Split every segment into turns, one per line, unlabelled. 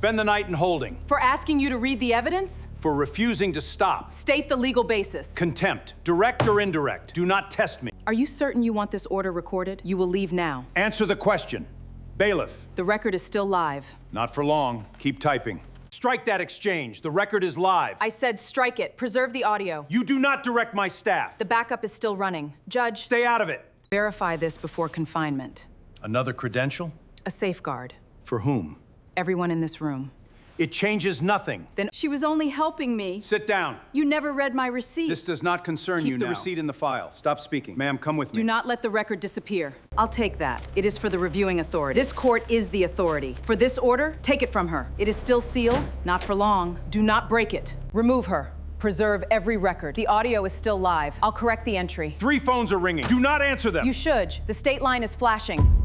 Spend the night in holding.
For asking you to read the evidence?
For refusing to stop.
State the legal basis.
Contempt, direct or indirect. Do not test me.
Are you certain you want this order recorded? You will leave now.
Answer the question. Bailiff.
The record is still live.
Not for long. Keep typing. Strike that exchange. The record is live.
I said strike it. Preserve the audio.
You do not direct my staff.
The backup is still running. Judge.
Stay out of it.
Verify this before confinement.
Another credential?
A safeguard.
For whom?
Everyone in this room.
It changes nothing.
Then she was only helping me.
Sit down.
You never read my receipt.
This does not concern you now. Keep the receipt in the file. Stop speaking. Ma'am, come with me.
Do not let the record disappear. I'll take that. It is for the reviewing authority. This court is the authority. For this order, take it from her. It is still sealed, not for long. Do not break it. Remove her. Preserve every record. The audio is still live. I'll correct the entry.
3 phones are ringing. Do not answer them.
You should. The state line is flashing.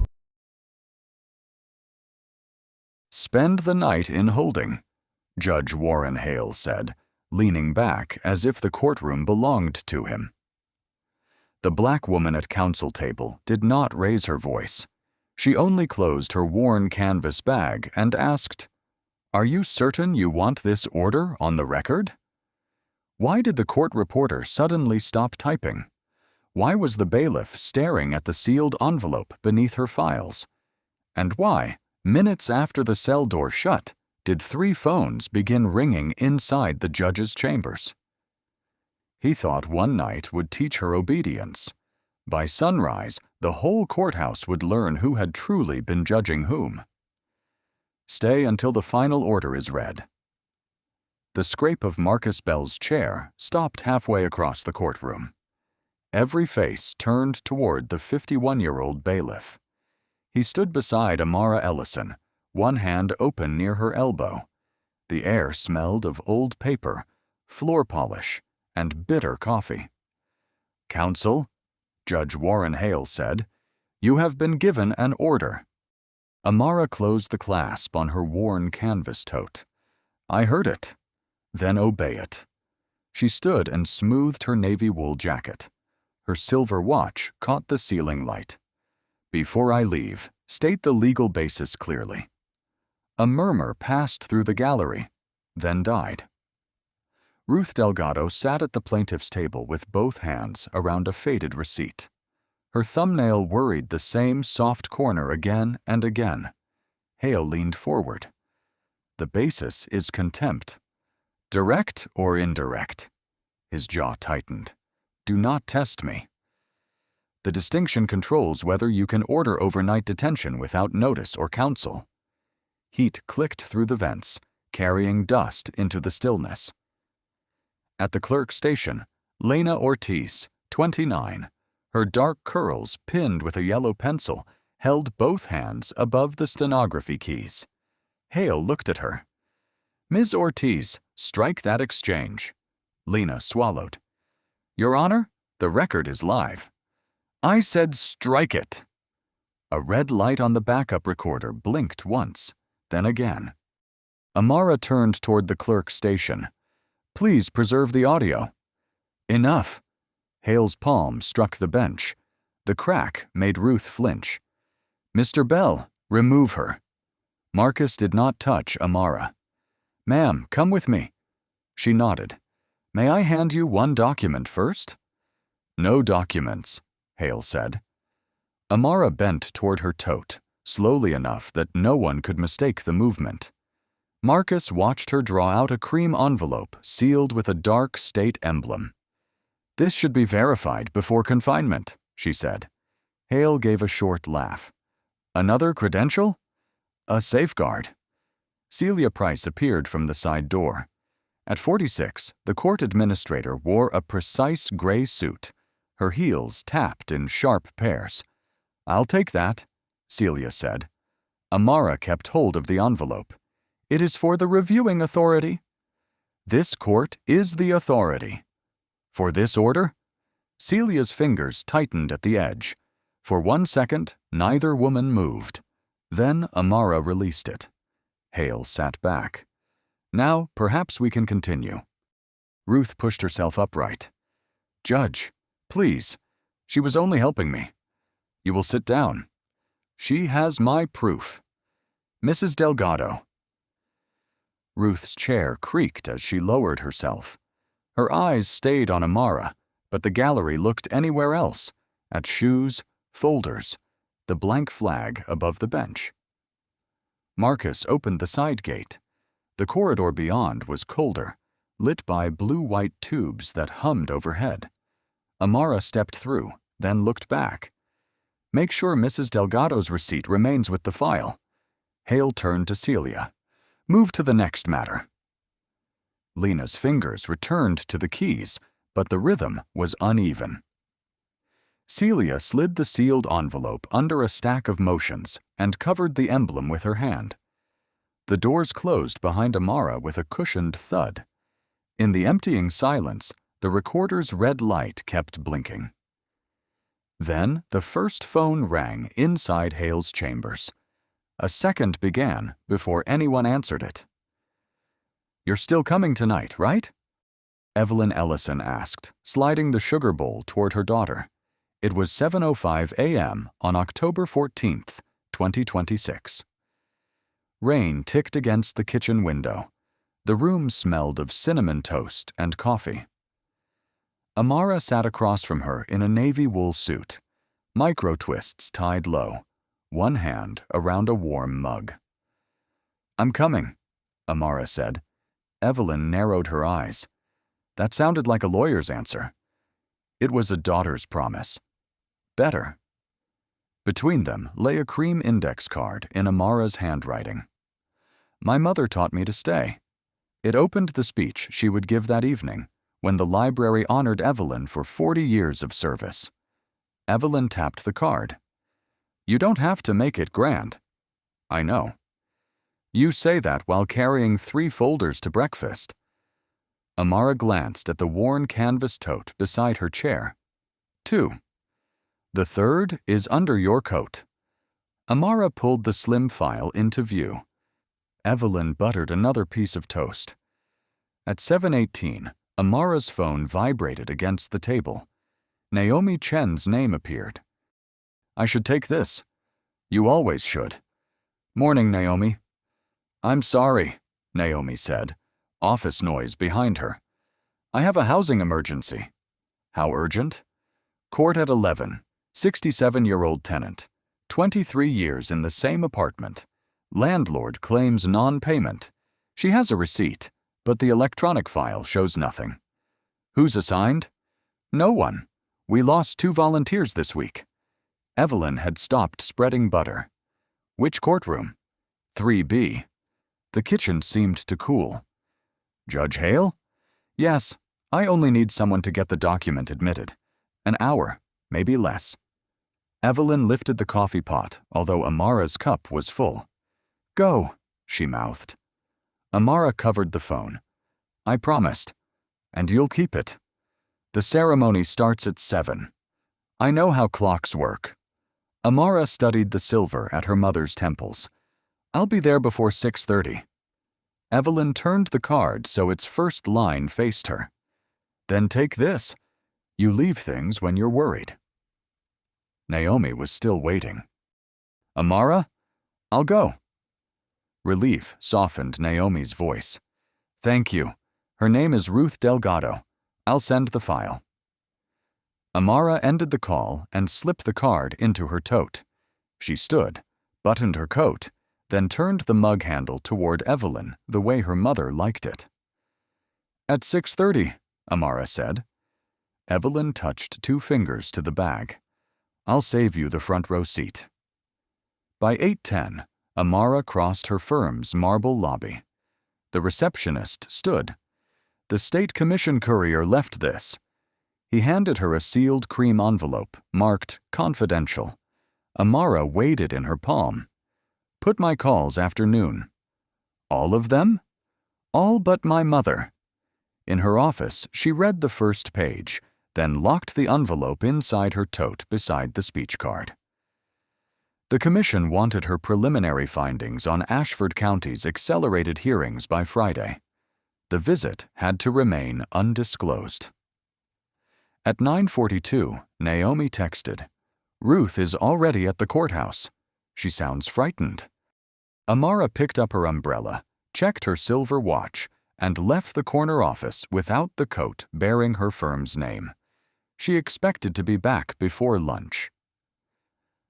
Spend the night in holding, Judge Warren Hale said, leaning back as if the courtroom belonged to him. The black woman at counsel table did not raise her voice. She only closed her worn canvas bag and asked, "Are you certain you want this order on the record?" Why did the court reporter suddenly stop typing? Why was the bailiff staring at the sealed envelope beneath her files? And why, minutes after the cell door shut, did 3 phones begin ringing inside the judge's chambers? He thought one night would teach her obedience. By sunrise, the whole courthouse would learn who had truly been judging whom. Stay until the final order is read. The scrape of Marcus Bell's chair stopped halfway across the courtroom. Every face turned toward the 51-year-old bailiff. He stood beside Amara Ellison, one hand open near her elbow. The air smelled of old paper, floor polish, and bitter coffee. "Counsel," Judge Warren Hale said, "you have been given an order." Amara closed the clasp on her worn canvas tote. "I heard it." "Then obey it." She stood and smoothed her navy wool jacket. Her silver watch caught the ceiling light. "Before I leave, state the legal basis clearly." A murmur passed through the gallery, then died. Ruth Delgado sat at the plaintiff's table with both hands around a faded receipt. Her thumbnail worried the same soft corner again and again. Hale leaned forward. "The basis is contempt. Direct or indirect?" His jaw tightened. "Do not test me." "The distinction controls whether you can order overnight detention without notice or counsel." Heat clicked through the vents, carrying dust into the stillness. At the clerk's station, Lena Ortiz, 29, her dark curls pinned with a yellow pencil, held both hands above the stenography keys. Hale looked at her. "Ms. Ortiz, strike that exchange." Lena swallowed. "Your Honor, the record is live." "I said strike it." A red light on the backup recorder blinked once, then again. Amara turned toward the clerk's station. "Please preserve the audio." "Enough." Hale's palm struck the bench. The crack made Ruth flinch. "Mr. Bell, remove her." Marcus did not touch Amara. "Ma'am, come with me." She nodded. "May I hand you one document first?" "No documents," Hale said. Amara bent toward her tote, slowly enough that no one could mistake the movement. Marcus watched her draw out a cream envelope sealed with a dark state emblem. "This should be verified before confinement," she said. Hale gave a short laugh. "Another credential?" "A safeguard." Celia Price appeared from the side door. At 46, the court administrator wore a precise gray suit. Her heels tapped in sharp pairs. "I'll take that," Celia said. Amara kept hold of the envelope. "It is for the reviewing authority." "This court is the authority." "For this order?" Celia's fingers tightened at the edge. For 1 second, neither woman moved. Then Amara released it. Hale sat back. "Now, perhaps we can continue." Ruth pushed herself upright. "Judge, please. She was only helping me." "You will sit down." "She has my proof." "Mrs. Delgado." Ruth's chair creaked as she lowered herself. Her eyes stayed on Amara, but the gallery looked anywhere else, at shoes, folders, the blank flag above the bench. Marcus opened the side gate. The corridor beyond was colder, lit by blue-white tubes that hummed overhead. Amara stepped through, then looked back. "Make sure Mrs. Delgado's receipt remains with the file." Hale turned to Celia. "Move to the next matter." Lena's fingers returned to the keys, but the rhythm was uneven. Celia slid the sealed envelope under a stack of motions and covered the emblem with her hand. The doors closed behind Amara with a cushioned thud. In the emptying silence, the recorder's red light kept blinking. Then the first phone rang inside Hale's chambers. A second began before anyone answered it. "You're still coming tonight, right?" Evelyn Ellison asked, sliding the sugar bowl toward her daughter. It was 7:05 a.m. on October 14th, 2026. Rain ticked against the kitchen window. The room smelled of cinnamon toast and coffee. Amara sat across from her in a navy wool suit, micro-twists tied low, one hand around a warm mug. "I'm coming," Amara said. Evelyn narrowed her eyes. That sounded like a lawyer's answer. It was a daughter's promise. Better. Between them lay a cream index card in Amara's handwriting. "My mother taught me to stay." It opened the speech she would give that evening, when the library honored Evelyn for 40 years of service. Evelyn tapped the card. "You don't have to make it grand." "I know." "You say that while carrying 3 folders to breakfast." Amara glanced at the worn canvas tote beside her chair. 2. "The third is under your coat." Amara pulled the slim file into view. Evelyn buttered another piece of toast. At 7:18, Amara's phone vibrated against the table. Naomi Chen's name appeared. "I should take this." "You always should." "Morning, Naomi." "I'm sorry," Naomi said, office noise behind her. "I have a housing emergency." "How urgent?" "Court at 11, 67-year-old tenant, 23 years in the same apartment. Landlord claims non-payment. She has a receipt, but the electronic file shows nothing." "Who's assigned?" "No one. We lost 2 volunteers this week." Evelyn had stopped spreading butter. "Which courtroom?" 3B. The kitchen seemed to cool. "Judge Hale?" "Yes. I only need someone to get the document admitted. An hour, maybe less." Evelyn lifted the coffee pot, although Amara's cup was full. "Go," she mouthed. Amara covered the phone. "I promised. And you'll keep it. The ceremony starts at 7. I know how clocks work." Amara studied the silver at her mother's temples. "I'll be there before 6:30. Evelyn turned the card so its first line faced her. "Then take this. You leave things when you're worried." Naomi was still waiting. "Amara? I'll go." Relief softened Naomi's voice. "Thank you. Her name is Ruth Delgado. I'll send the file." Amara ended the call and slipped the card into her tote. She stood, buttoned her coat, then turned the mug handle toward Evelyn the way her mother liked it. "At 6:30, Amara said. Evelyn touched 2 fingers to the bag. "I'll save you the front row seat." By 8:10, Amara crossed her firm's marble lobby. The receptionist stood. "The State Commission courier left this." He handed her a sealed cream envelope, marked confidential. Amara weighed it in her palm. "Put my calls after noon." "All of them?" "All but my mother." In her office, she read the first page, then locked the envelope inside her tote beside the speech card. The commission wanted her preliminary findings on Ashford County's accelerated hearings by Friday. The visit had to remain undisclosed. At 9:42, Naomi texted, "Ruth is already at the courthouse. She sounds frightened." Amara picked up her umbrella, checked her silver watch, and left the corner office without the coat bearing her firm's name. She expected to be back before lunch.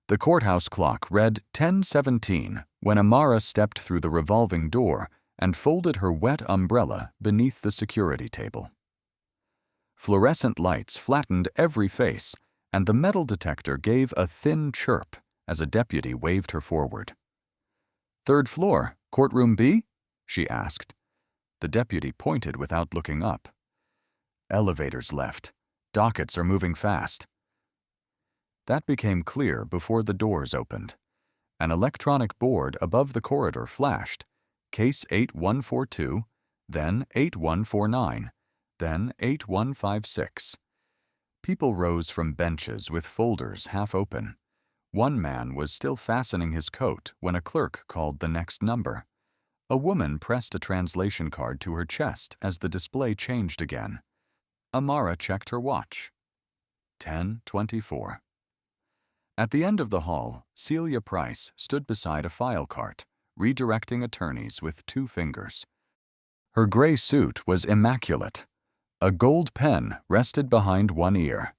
The courthouse clock read 10:17 when Amara stepped through the revolving door and folded her wet umbrella beneath the security table. Fluorescent lights flattened every face, and the metal detector gave a thin chirp as a deputy waved her forward. "Third floor, courtroom B?" she asked. The deputy pointed without looking up. "Elevators left. Dockets are moving fast." That became clear before the doors opened. An electronic board above the corridor flashed. Case 8142, then 8149, then 8156. People rose from benches with folders half open. One man was still fastening his coat when a clerk called the next number. A woman pressed a translation card to her chest as the display changed again. Amara checked her watch. 10:24. At the end of the hall, Celia Price stood beside a file cart, redirecting attorneys with 2 fingers. Her gray suit was immaculate. A gold pen rested behind one ear.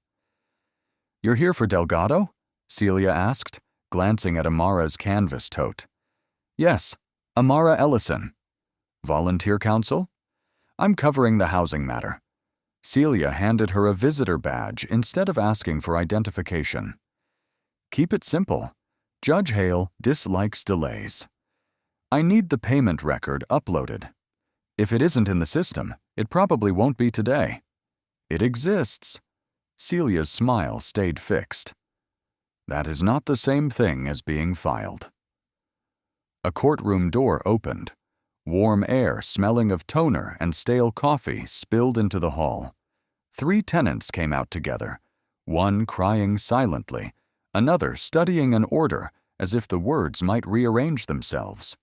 "You're here for Delgado?" Celia asked, glancing at Amara's canvas tote. "Yes, Amara Ellison." "Volunteer counsel?" "I'm covering the housing matter." Celia handed her a visitor badge instead of asking for identification. "Keep it simple. Judge Hale dislikes delays. I need the payment record uploaded. If it isn't in the system, it probably won't be today." "It exists." Celia's smile stayed fixed. "That is not the same thing as being filed." A courtroom door opened. Warm air smelling of toner and stale coffee spilled into the hall. 3 tenants came out together, one crying silently, another studying an order as if the words might rearrange themselves.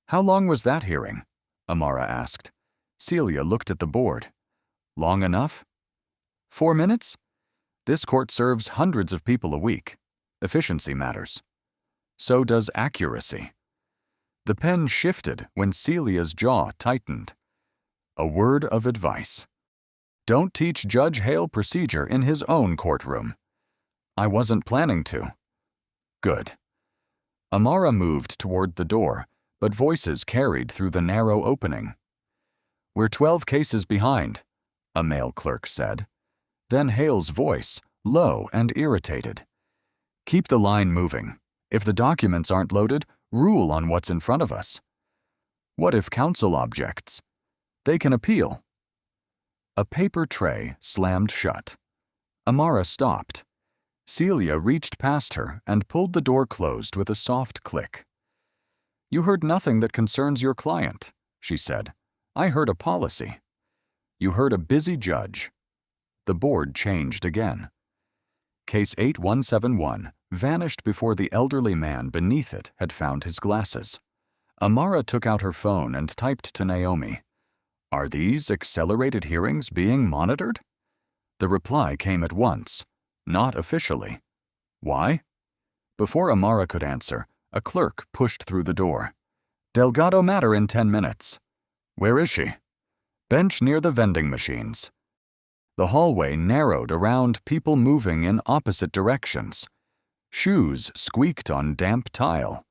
"How long was that hearing?" Amara asked. Celia looked at the board. "Long enough?" 4 minutes? This court serves hundreds of people a week. Efficiency matters. So does accuracy." The pen shifted when Celia's jaw tightened. A word of advice. Don't teach Judge Hale procedure in his own courtroom. "I wasn't planning to." "Good." Amara moved toward the door, but voices carried through the narrow opening. "We're 12 cases behind," a male clerk said. Then Hale's voice, low and irritated. "Keep the line moving. If the documents aren't loaded, rule on what's in front of us." "What if counsel objects?" "They can appeal." A paper tray slammed shut. Amara stopped. Celia reached past her and pulled the door closed with a soft click. "You heard nothing that concerns your client," she said. "I heard a policy." "You heard a busy judge." The board changed again. Case 8171 vanished before the elderly man beneath it had found his glasses. Amara took out her phone and typed to Naomi. "Are these accelerated hearings being monitored?" The reply came at once. "Not officially." "Why?" Before Amara could answer, a clerk pushed through the door. "Delgado matter in 10 minutes." "Where is she?" "Bench near the vending machines." The hallway narrowed around people moving in opposite directions. Shoes squeaked on damp tile.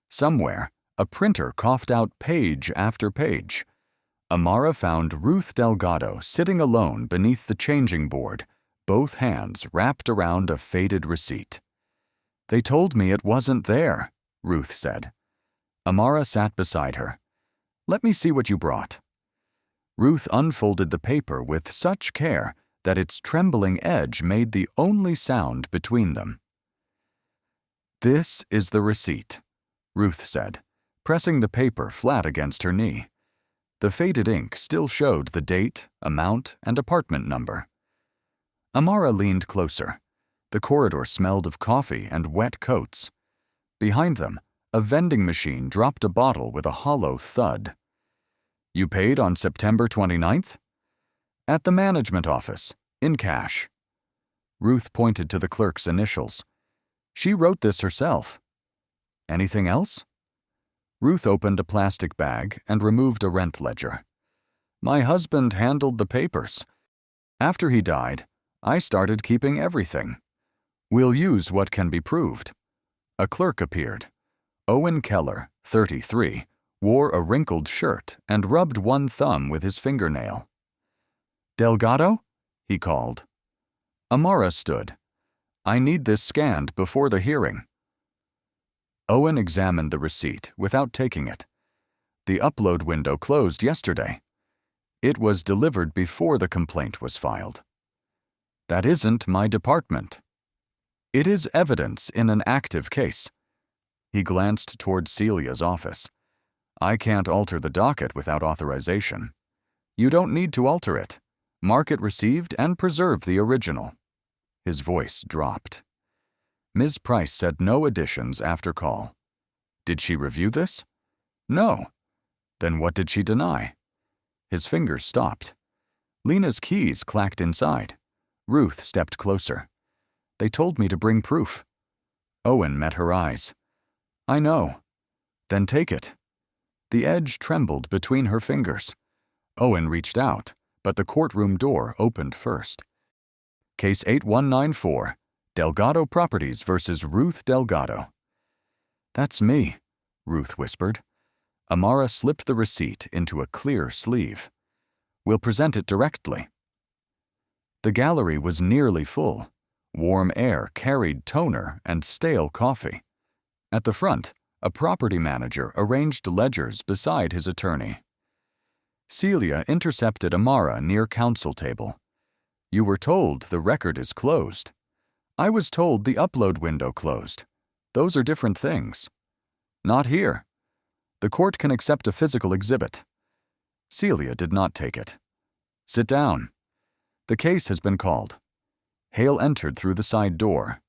Somewhere, a printer coughed out page after page. Amara found Ruth Delgado sitting alone beneath the changing board, both hands wrapped around a faded receipt. "They told me it wasn't there," Ruth said. Amara sat beside her. "Let me see what you brought." Ruth unfolded the paper with such care that its trembling edge made the only sound between them. "This is the receipt," Ruth said, pressing the paper flat against her knee. The faded ink still showed the date, amount, and apartment number. Amara leaned closer. The corridor smelled of coffee and wet coats. Behind them, a vending machine dropped a bottle with a hollow thud. "You paid on September 29th? "At the management office, in cash." Ruth pointed to the clerk's initials. "She wrote this herself." "Anything else?" Ruth opened a plastic bag and removed a rent ledger. My husband handled the papers. After he died, I started keeping everything. We'll use what can be proved. A clerk appeared. Owen Keller, 33, wore a wrinkled shirt and rubbed one thumb with his fingernail. Delgado? He called. Amara stood. I need this scanned before the hearing. Owen examined the receipt without taking it. The upload window closed yesterday. It was delivered before the complaint was filed. That isn't my department. It is evidence in an active case. He glanced toward Celia's office. I can't alter the docket without authorization. You don't need to alter it. Mark it received and preserve the original. His voice dropped. Ms. Price said no additions after call. Did she review this? No. Then what did she deny? His fingers stopped. Lena's keys clacked inside. Ruth stepped closer. They told me to bring proof. Owen met her eyes. I know. Then take it. The edge trembled between her fingers. Owen reached out, but the courtroom door opened first. Case 8194, Delgado Properties versus Ruth Delgado. That's me, Ruth whispered. Amara slipped the receipt into a clear sleeve. We'll present it directly. The gallery was nearly full. Warm air carried toner and stale coffee. At the front, a property manager arranged ledgers beside his attorney. Celia intercepted Amara near counsel table. You were told the record is closed. I was told the upload window closed. Those are different things. Not here. The court can accept a physical exhibit. Celia did not take it. Sit down. The case has been called. Hale entered through the side door.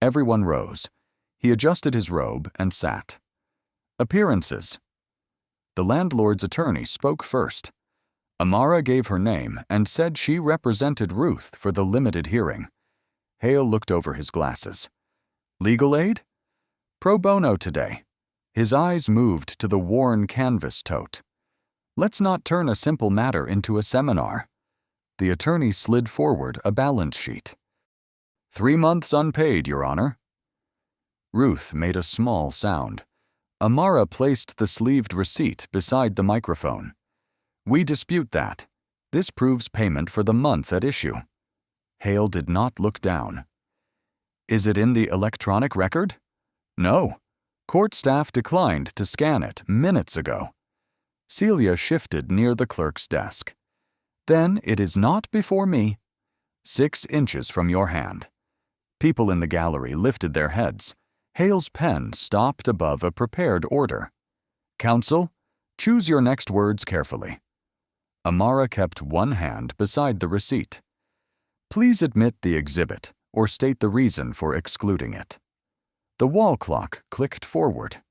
Everyone rose. He adjusted his robe and sat. Appearances. The landlord's attorney spoke first. Amara gave her name and said she represented Ruth for the limited hearing. Hale looked over his glasses. Legal aid? Pro bono today. His eyes moved to the worn canvas tote. Let's not turn a simple matter into a seminar. The attorney slid forward a balance sheet. 3 months unpaid, Your Honor. Ruth made a small sound. Amara placed the sleeved receipt beside the microphone. We dispute that. This proves payment for the month at issue. Hale did not look down. Is it in the electronic record? No. Court staff declined to scan it minutes ago. Celia shifted near the clerk's desk. Then it is not before me. 6 inches from your hand. People in the gallery lifted their heads. Hale's pen stopped above a prepared order. Counsel, choose your next words carefully. Amara kept one hand beside the receipt. Please admit the exhibit or state the reason for excluding it. The wall clock clicked forward.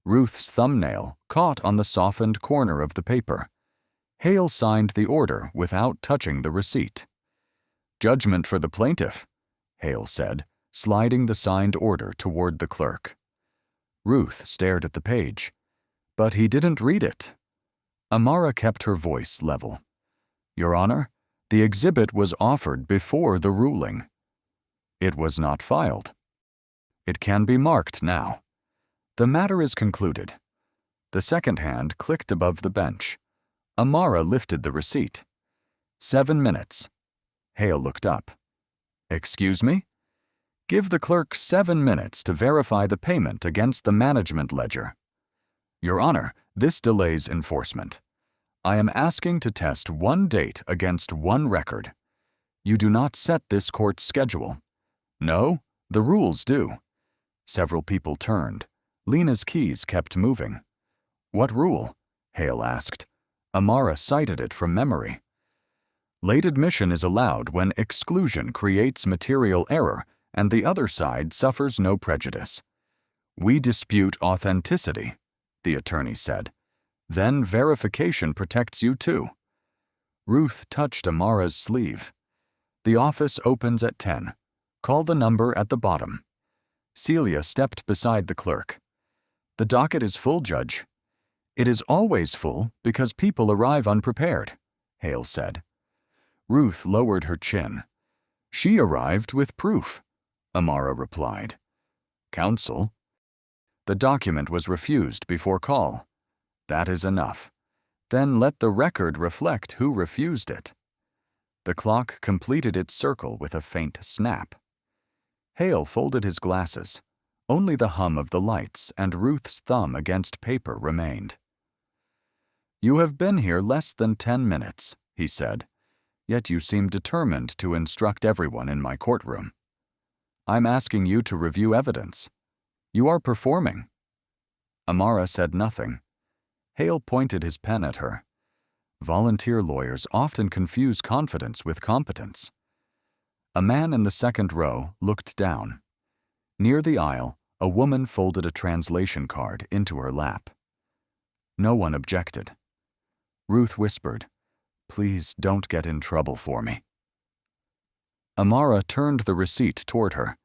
Ruth's thumbnail caught on the softened corner of the paper. Hale signed the order without touching the receipt. Judgment for the plaintiff, Hale said, sliding the signed order toward the clerk. Ruth stared at the page, but he didn't read it. Amara kept her voice level. Your Honor, the exhibit was offered before the ruling. It was not filed. It can be marked now. The matter is concluded. The second hand clicked above the bench. Amara lifted the receipt. 7 minutes. Hale looked up. Excuse me? Give the clerk 7 minutes to verify the payment against the management ledger. Your Honor, this delays enforcement. I am asking to test one date against one record. You do not set this court's schedule. No, the rules do. Several people turned. Lena's keys kept moving. What rule? Hale asked. Amara cited it from memory. Late admission is allowed when exclusion creates material error and the other side suffers no prejudice. We dispute authenticity, the attorney said. Then verification protects you too. Ruth touched Amara's sleeve. The office opens at 10. Call the number at the bottom. Celia stepped beside the clerk. The docket is full, Judge. It is always full because people arrive unprepared, Hale said. Ruth lowered her chin. She arrived with proof, Amara replied. Counsel. The document was refused before call. That is enough. Then let the record reflect who refused it. The clock completed its circle with a faint snap. Hale folded his glasses. Only the hum of the lights and Ruth's thumb against paper remained. You have been here less than 10 minutes, he said, yet you seem determined to instruct everyone in my courtroom. I'm asking you to review evidence. You are performing. Amara said nothing. Hale pointed his pen at her. Volunteer lawyers often confuse confidence with competence. A man in the second row looked down. Near the aisle, a woman folded a translation card into her lap. No one objected. Ruth whispered, "Please don't get in trouble for me." Amara turned the receipt toward her.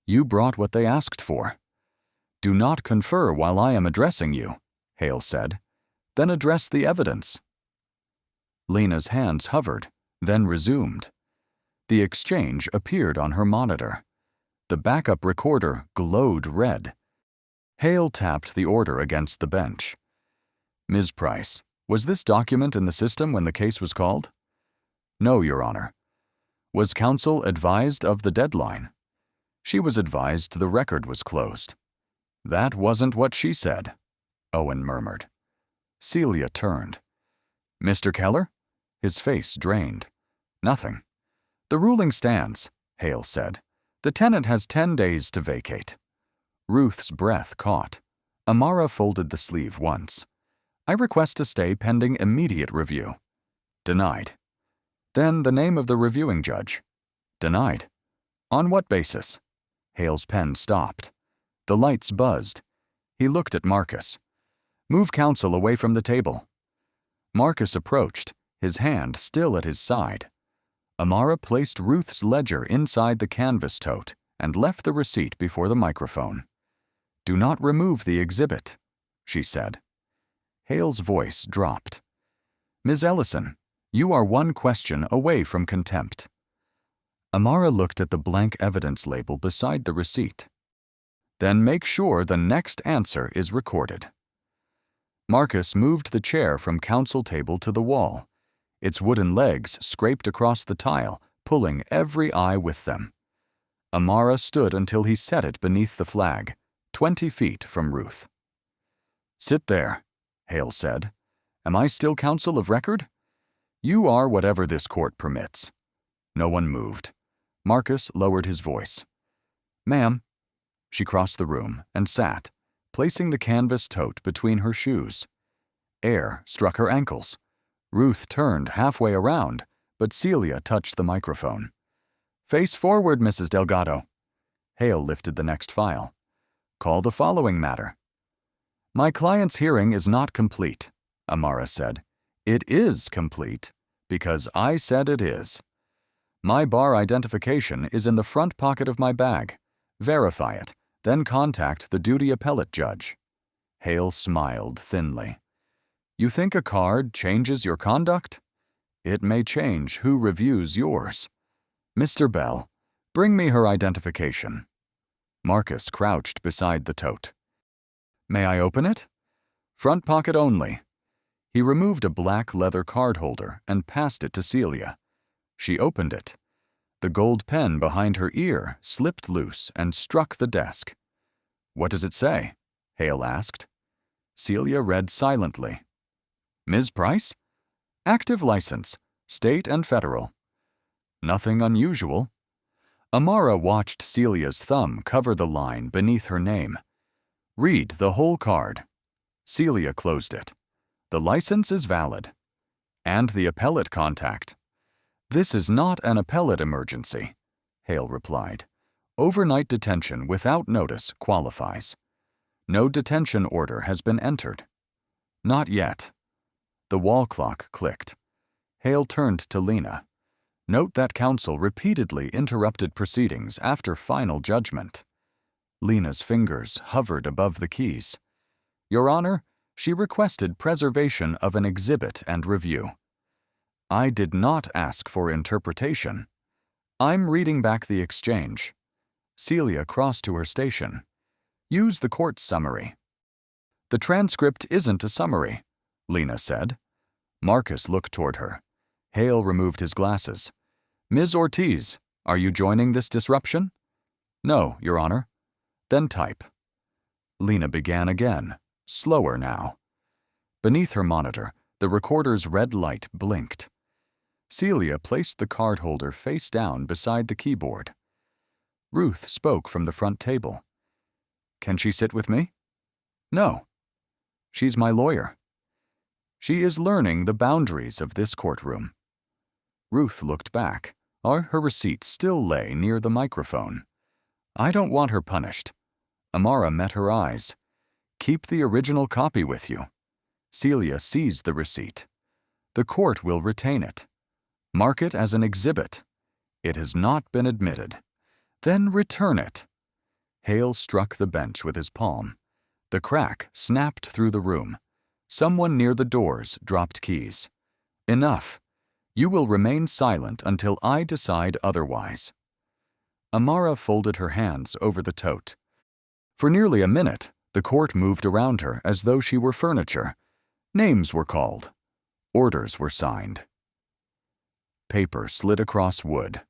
You brought what they asked for. Do not confer while I am addressing you, Hale said. Then address the evidence. Lena's hands hovered, then resumed. The exchange appeared on her monitor. The backup recorder glowed red. Hale tapped the order against the bench. Ms. Price, was this document in the system when the case was called? No, Your Honor. Was counsel advised of the deadline? She was advised the record was closed. That wasn't what she said, Owen murmured. Celia turned. Mr. Keller? His face drained. Nothing. The ruling stands, Hale said. The tenant has 10 days to vacate. Ruth's breath caught. Amara folded the sleeve once. I request a stay pending immediate review. Denied. Then the name of the reviewing judge. Denied. On what basis? Hale's pen stopped. The lights buzzed. He looked at Marcus. Move counsel away from the table. Marcus approached, his hand still at his side. Amara placed Ruth's ledger inside the canvas tote and left the receipt before the microphone. Do not remove the exhibit, she said. Hale's voice dropped. Ms. Ellison, you are one question away from contempt. Amara looked at the blank evidence label beside the receipt. Then make sure the next answer is recorded. Marcus moved the chair from counsel table to the wall. Its wooden legs scraped across the tile, pulling every eye with them. Amara stood until he set it beneath the flag, 20 feet from Ruth. Sit there, Hale said. Am I still counsel of record? You are whatever this court permits. No one moved. Marcus lowered his voice. Ma'am. She crossed the room and sat, placing the canvas tote between her shoes. Air struck her ankles. Ruth turned halfway around, but Celia touched the microphone. Face forward, Mrs. Delgado. Hale lifted the next file. Call the following matter. My client's hearing is not complete, Amara said. It is complete, because I said it is. My bar identification is in the front pocket of my bag. Verify it, then contact the duty appellate judge. Hale smiled thinly. You think a card changes your conduct? It may change who reviews yours. Mr. Bell, bring me her identification. Marcus crouched beside the tote. May I open it? Front pocket only. He removed a black leather card holder and passed it to Celia. She opened it. The gold pen behind her ear slipped loose and struck the desk. What does it say? Hale asked. Celia read silently. Ms. Price? Active license, state and federal. Nothing unusual. Amara watched Celia's thumb cover the line beneath her name. Read the whole card. Celia closed it. The license is valid. And the appellate contact. This is not an appellate emergency, Hale replied. Overnight detention without notice qualifies. No detention order has been entered. Not yet. The wall clock clicked. Hale turned to Lena. Note that counsel repeatedly interrupted proceedings after final judgment. Lena's fingers hovered above the keys. Your Honor, she requested preservation of an exhibit and review. I did not ask for interpretation. I'm reading back the exchange. Celia crossed to her station. Use the court's summary. The transcript isn't a summary, Lena said. Marcus looked toward her. Hale removed his glasses. Ms. Ortiz, are you joining this disruption? No, Your Honor. Then type. Lena began again, slower now. Beneath her monitor, the recorder's red light blinked. Celia placed the card holder face down beside the keyboard. Ruth spoke from the front table. Can she sit with me? No. She's my lawyer. She is learning the boundaries of this courtroom. Ruth looked back. Her receipt still lay near the microphone. I don't want her punished. Amara met her eyes. Keep the original copy with you. Celia seized the receipt. The court will retain it. Mark it as an exhibit. It has not been admitted. Then return it. Hale struck the bench with his palm. The crack snapped through the room. Someone near the doors dropped keys. Enough. You will remain silent until I decide otherwise. Amara folded her hands over the tote. For nearly a minute, the court moved around her as though she were furniture. Names were called. Orders were signed. Paper slid across wood.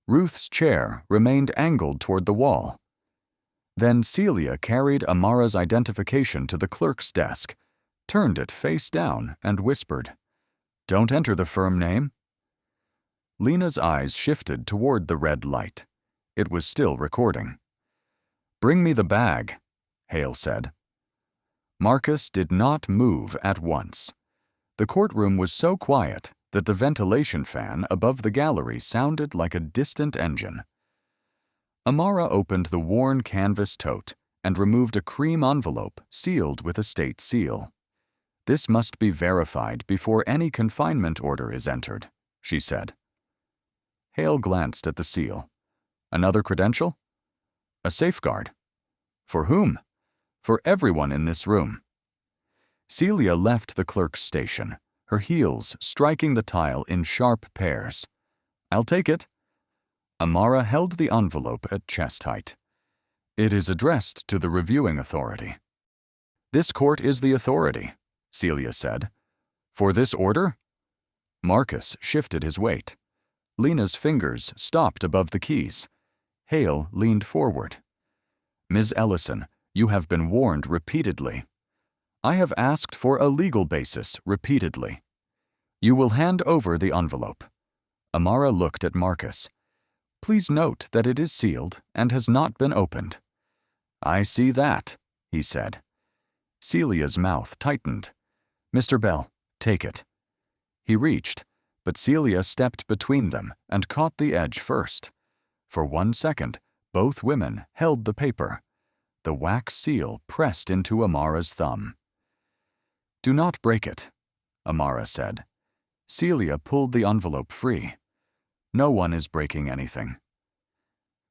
Ruth's chair remained angled toward the wall. Then Celia carried Amara's identification to the clerk's desk, turned it face down, and whispered, Don't enter the firm name. Lena's eyes shifted toward the red light. It was still recording. Bring me the bag, Hale said. Marcus did not move at once. The courtroom was so quiet that the ventilation fan above the gallery sounded like a distant engine. Amara opened the worn canvas tote and removed a cream envelope sealed with a state seal. This must be verified before any confinement order is entered, she said. Hale glanced at the seal. Another credential? A safeguard. For whom? For everyone in this room. Celia left the clerk's station, her heels striking the tile in sharp pairs. I'll take it. Amara held the envelope at chest height. It is addressed to the reviewing authority. This court is the authority, Celia said. For this order? Marcus shifted his weight. Lena's fingers stopped above the keys. Hale leaned forward. Ms. Ellison, you have been warned repeatedly. I have asked for a legal basis repeatedly. You will hand over the envelope. Amara looked at Marcus. Please note that it is sealed and has not been opened. I see that, he said. Celia's mouth tightened. Mr. Bell, take it. He reached, but Celia stepped between them and caught the edge first. For 1 second, both women held the paper. The wax seal pressed into Amara's thumb. Do not break it, Amara said. Celia pulled the envelope free. No one is breaking anything.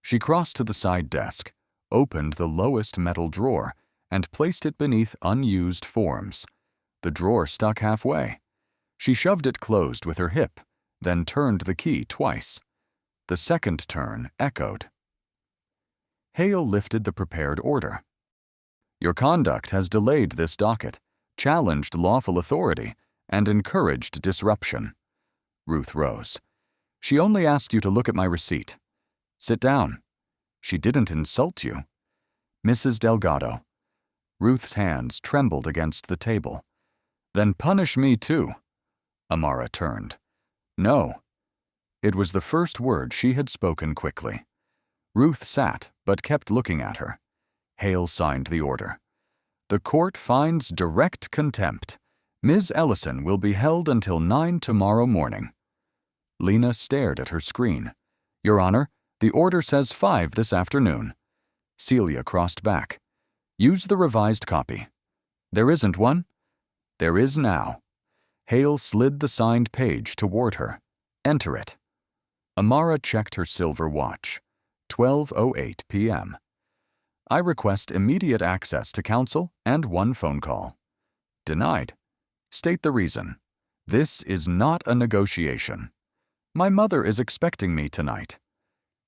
She crossed to the side desk, opened the lowest metal drawer, and placed it beneath unused forms. The drawer stuck halfway. She shoved it closed with her hip, then turned the key twice. The second turn echoed. Hale lifted the prepared order. Your conduct has delayed this docket, challenged lawful authority, and encouraged disruption. Ruth rose. She only asked you to look at my receipt. Sit down. She didn't insult you. Mrs. Delgado. Ruth's hands trembled against the table. Then punish me too. Amara turned. No. It was the first word she had spoken quickly. Ruth sat, but kept looking at her. Hale signed the order. The court finds direct contempt. Ms. Ellison will be held until 9 tomorrow morning. Lena stared at her screen. Your Honor, the order says 5 this afternoon. Celia crossed back. Use the revised copy. There isn't one? There is now. Hale slid the signed page toward her. Enter it. Amara checked her silver watch. 12:08 p.m. I request immediate access to counsel and one phone call. Denied. State the reason. This is not a negotiation. My mother is expecting me tonight.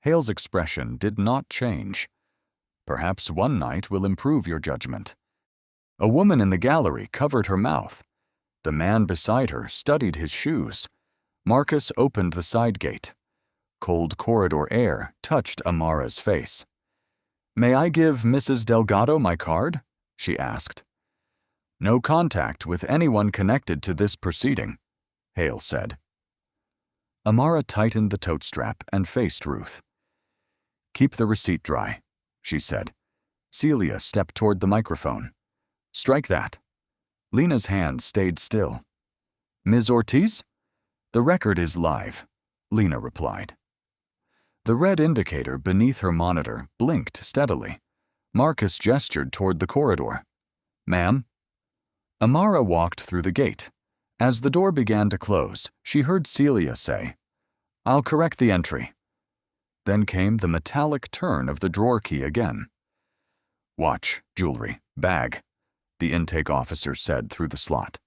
Hale's expression did not change. Perhaps one night will improve your judgment. A woman in the gallery covered her mouth. The man beside her studied his shoes. Marcus opened the side gate. Cold corridor air touched Amara's face. "May I give Mrs. Delgado my card?" she asked. "No contact with anyone connected to this proceeding," Hale said. Amara tightened the tote strap and faced Ruth. "Keep the receipt dry," she said. Celia stepped toward the microphone. "Strike that." Lena's hand stayed still. "Ms. Ortiz?" "The record is live," Lena replied. The red indicator beneath her monitor blinked steadily. Marcus gestured toward the corridor. "Ma'am?" Amara walked through the gate. As the door began to close, she heard Celia say, "I'll correct the entry." Then came the metallic turn of the drawer key again. "Watch, jewelry, bag," the intake officer said through the slot.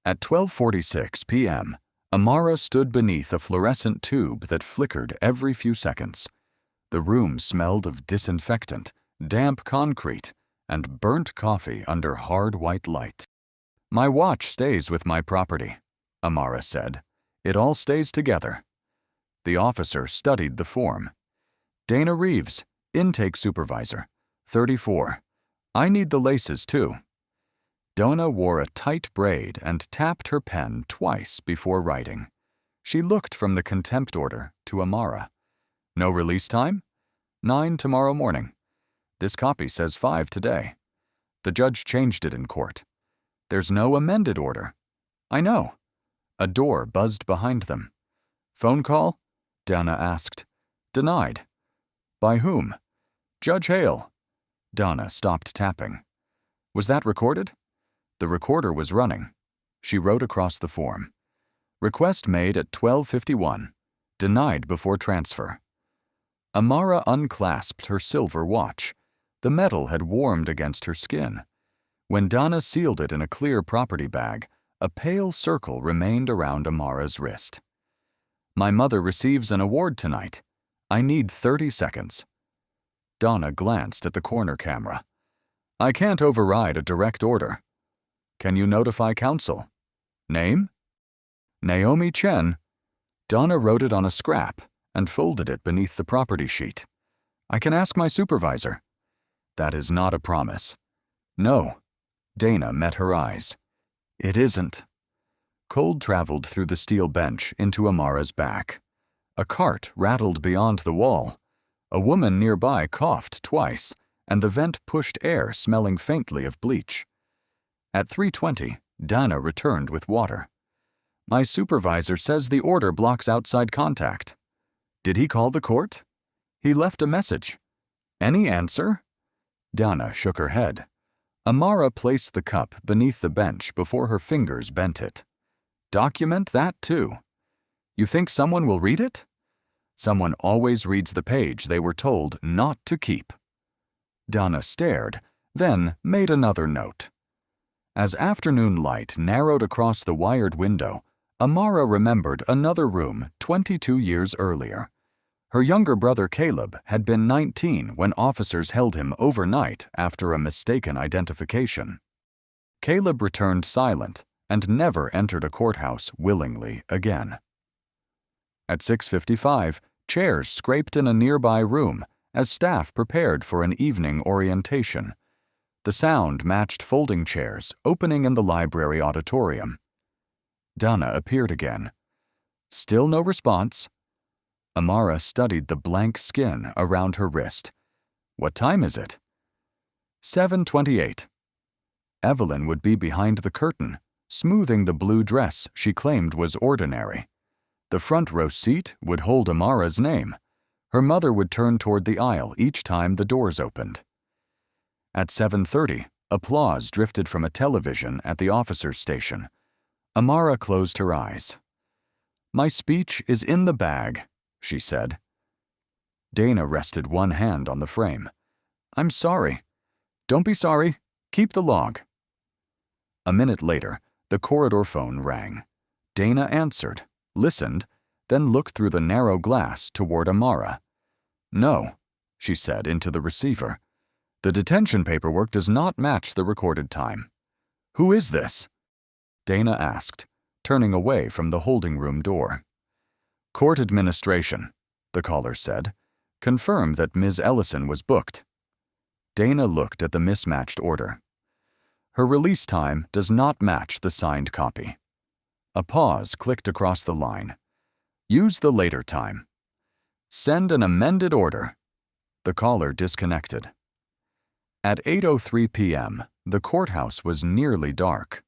At 12:46 p.m., Amara stood beneath a fluorescent tube that flickered every few seconds. The room smelled of disinfectant, damp concrete, and burnt coffee under hard white light. "My watch stays with my property," Amara said. "It all stays together." The officer studied the form. "Dana Reeves, intake supervisor, 34. I need the laces too." Donna wore a tight braid and tapped her pen twice before writing. She looked from the contempt order to Amara. "No release time?" 9 tomorrow morning. This copy says 5 today. The judge changed it in court. There's no amended order. I know. A door buzzed behind them. "Phone call?" Donna asked. "Denied." "By whom?" "Judge Hale." Donna stopped tapping. "Was that recorded?" The recorder was running. She wrote across the form. "Request made at 12:51. Denied before transfer." Amara unclasped her silver watch. The metal had warmed against her skin. When Donna sealed it in a clear property bag, a pale circle remained around Amara's wrist. "My mother receives an award tonight. I need 30 seconds." Donna glanced at the corner camera. "I can't override a direct order." "Can you notify counsel?" "Name?" "Naomi Chen." Donna wrote it on a scrap and folded it beneath the property sheet. "I can ask my supervisor." "That is not a promise." "No." Dana met her eyes. "It isn't." Cold traveled through the steel bench into Amara's back. A cart rattled beyond the wall. A woman nearby coughed twice, and the vent pushed air smelling faintly of bleach. At 3:20, Dana returned with water. "My supervisor says the order blocks outside contact." "Did he call the court?" "He left a message." "Any answer?" Dana shook her head. Amara placed the cup beneath the bench before her fingers bent it. "Document that too." "You think someone will read it?" "Someone always reads the page they were told not to keep." Donna stared, then made another note. As afternoon light narrowed across the wired window, Amara remembered another room 22 years earlier. Her younger brother Caleb had been 19 when officers held him overnight after a mistaken identification. Caleb returned silent and never entered a courthouse willingly again. At 6:55, chairs scraped in a nearby room as staff prepared for an evening orientation. The sound matched folding chairs opening in the library auditorium. Donna appeared again. Still no response. Amara studied the blank skin around her wrist. "What time is it?" 7:28. Evelyn would be behind the curtain, smoothing the blue dress she claimed was ordinary. The front row seat would hold Amara's name. Her mother would turn toward the aisle each time the doors opened. At 7:30, applause drifted from a television at the officer's station. Amara closed her eyes. "My speech is in the bag," she said. Dana rested one hand on the frame. I'm sorry. Don't be sorry. Keep the log. A minute later, the corridor phone rang. Dana answered, listened, then looked through the narrow glass toward Amara. No, she said into the receiver. The detention paperwork does not match the recorded time. Who is this? Dana asked, turning away from the holding room door. Court administration, the caller said. Confirm that Ms. Ellison was booked. Dana looked at the mismatched order. Her release time does not match the signed copy. A pause clicked across the line. Use the later time. Send an amended order. The caller disconnected. At 8:03 p.m., the courthouse was nearly dark.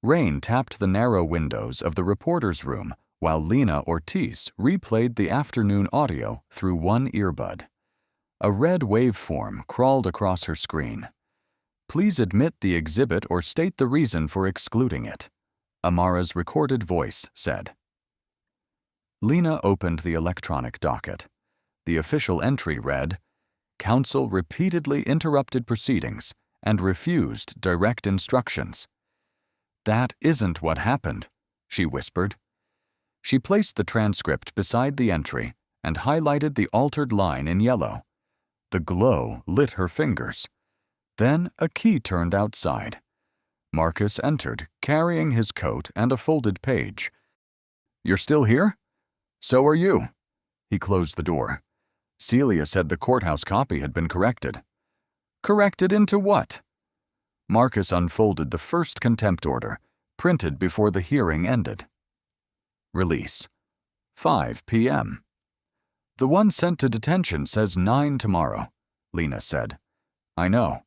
Rain tapped the narrow windows of the reporter's room while Lena Ortiz replayed the afternoon audio through one earbud. A red waveform crawled across her screen. Please admit the exhibit or state the reason for excluding it, Amara's recorded voice said. Lena opened the electronic docket. The official entry read, Counsel repeatedly interrupted proceedings and refused direct instructions. That isn't what happened, she whispered. She placed the transcript beside the entry and highlighted the altered line in yellow. The glow lit her fingers. Then a key turned outside. Marcus entered, carrying his coat and a folded page. You're still here? So are you. He closed the door. Celia said the courthouse copy had been corrected. Corrected into what? Marcus unfolded the first contempt order, printed before the hearing ended. Release. 5 p.m. The one sent to detention says 9 tomorrow, Lena said. I know.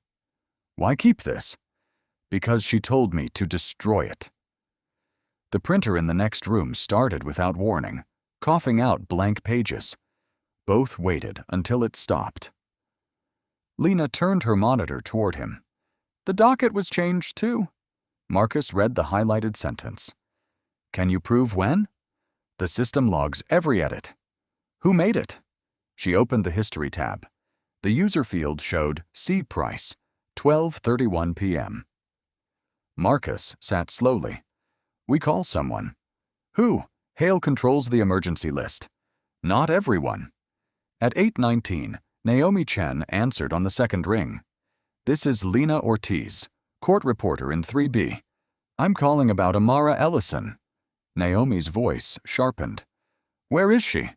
Why keep this? Because she told me to destroy it. The printer in the next room started without warning, coughing out blank pages. Both waited until it stopped. Lena turned her monitor toward him. The docket was changed too. Marcus read the highlighted sentence. Can you prove when? The system logs every edit. Who made it? She opened the history tab. The user field showed C. Price, 12:31 p.m. Marcus sat slowly. We call someone. Who? Hale controls the emergency list. Not everyone. At 8:19, Naomi Chen answered on the second ring. This is Lena Ortiz, court reporter in 3B. I'm calling about Amara Ellison. Naomi's voice sharpened. Where is she?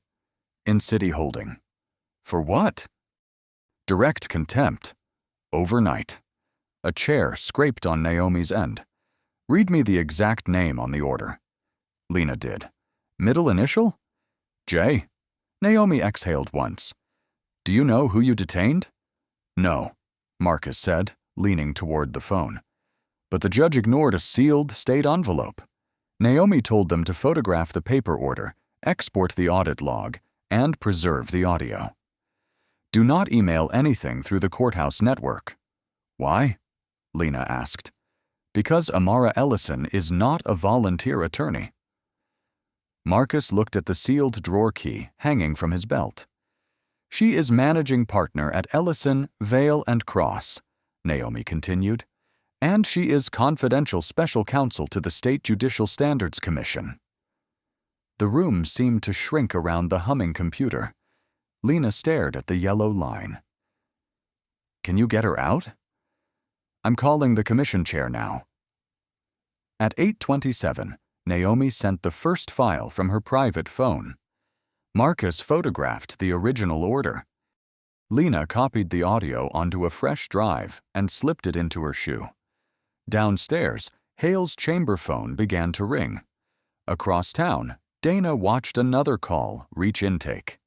In city holding. For what? Direct contempt. Overnight. A chair scraped on Naomi's end. Read me the exact name on the order. Lena did. Middle initial? J. Naomi exhaled once. Do you know who you detained? No, Marcus said, leaning toward the phone. But the judge ignored a sealed state envelope. Naomi told them to photograph the paper order, export the audit log, and preserve the audio. Do not email anything through the courthouse network. Why? Lena asked. Because Amara Ellison is not a volunteer attorney. Marcus looked at the sealed drawer key hanging from his belt. She is managing partner at Ellison, Vale & Cross, Naomi continued, and she is confidential special counsel to the State Judicial Standards Commission. The room seemed to shrink around the humming computer. Lena stared at the yellow line. Can you get her out? I'm calling the commission chair now. At 8:27, Naomi sent the first file from her private phone. Marcus photographed the original order. Lena copied the audio onto a fresh drive and slipped it into her shoe. Downstairs, Hale's chamber phone began to ring. Across town, Dana watched another call reach intake.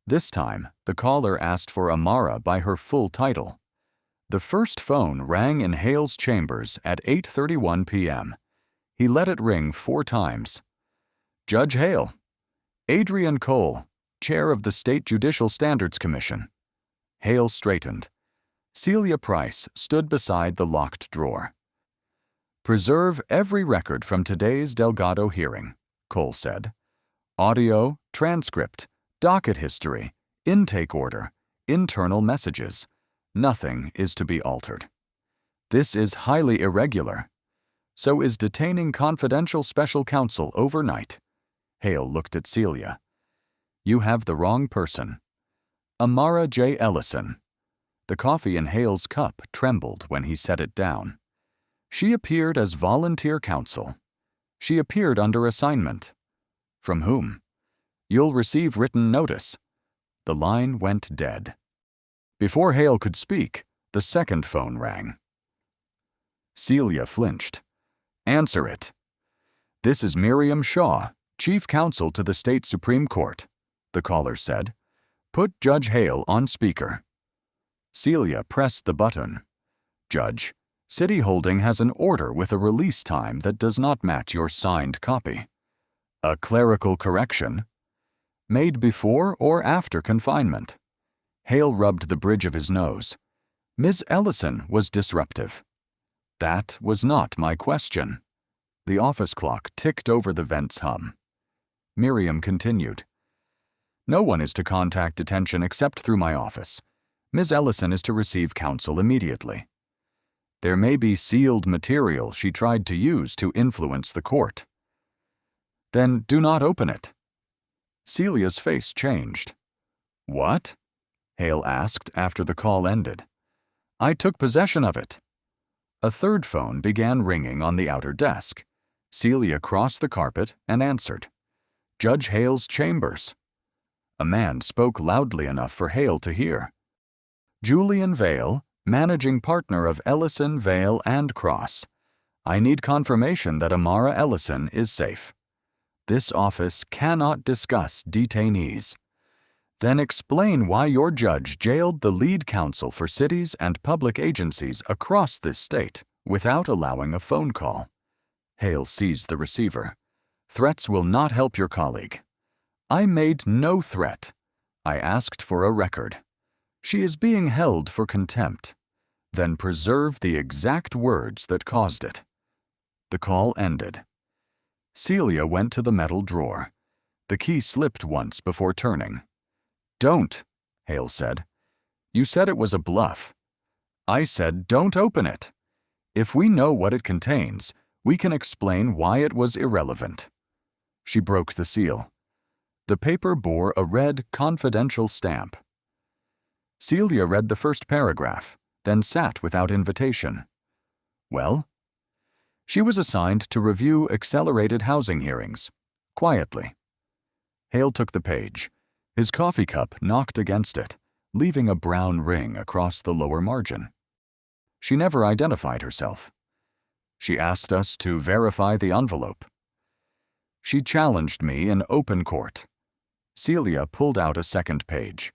This time, the caller asked for Amara by her full title. The first phone rang in Hale's chambers at 8:31 p.m. He let it ring 4 times. Judge Hale. Adrian Cole, chair of the State Judicial Standards Commission. Hale straightened. Celia Price stood beside the locked drawer. Preserve every record from today's Delgado hearing, Cole said. Audio, transcript, docket history, intake order, internal messages. Nothing is to be altered. This is highly irregular. So is detaining confidential special counsel overnight. Hale looked at Celia. You have the wrong person. Amara J. Ellison. The coffee in Hale's cup trembled when he set it down. She appeared as volunteer counsel. She appeared under assignment. From whom? You'll receive written notice. The line went dead. Before Hale could speak, the second phone rang. Celia flinched. Answer it. This is Miriam Shaw, Chief Counsel to the State Supreme Court, the caller said. Put Judge Hale on speaker. Celia pressed the button. Judge, City Holding has an order with a release time that does not match your signed copy. A clerical correction? Made before or after confinement? Hale rubbed the bridge of his nose. Ms. Ellison was disruptive. That was not my question. The office clock ticked over the vent's hum. Miriam continued. No one is to contact detention except through my office. Ms. Ellison is to receive counsel immediately. There may be sealed material she tried to use to influence the court. Then do not open it. Celia's face changed. What? Hale asked after the call ended. I took possession of it. A third phone began ringing on the outer desk. Celia crossed the carpet and answered. Judge Hale's chambers. A man spoke loudly enough for Hale to hear. Julian Vale, managing partner of Ellison, Vale & Cross. I need confirmation that Amara Ellison is safe. This office cannot discuss detainees. Then explain why your judge jailed the lead counsel for cities and public agencies across this state without allowing a phone call. Hale seized the receiver. Threats will not help your colleague. I made no threat. I asked for a record. She is being held for contempt. Then preserve the exact words that caused it. The call ended. Celia went to the metal drawer. The key slipped once before turning. Don't, Hale said. You said it was a bluff. I said don't open it. If we know what it contains, we can explain why it was irrelevant. She broke the seal. The paper bore a red confidential stamp. Celia read the first paragraph, then sat without invitation. Well? She was assigned to review accelerated housing hearings, quietly. Hale took the page. His coffee cup knocked against it, leaving a brown ring across the lower margin. She never identified herself. She asked us to verify the envelope. She challenged me in open court. Celia pulled out a second page.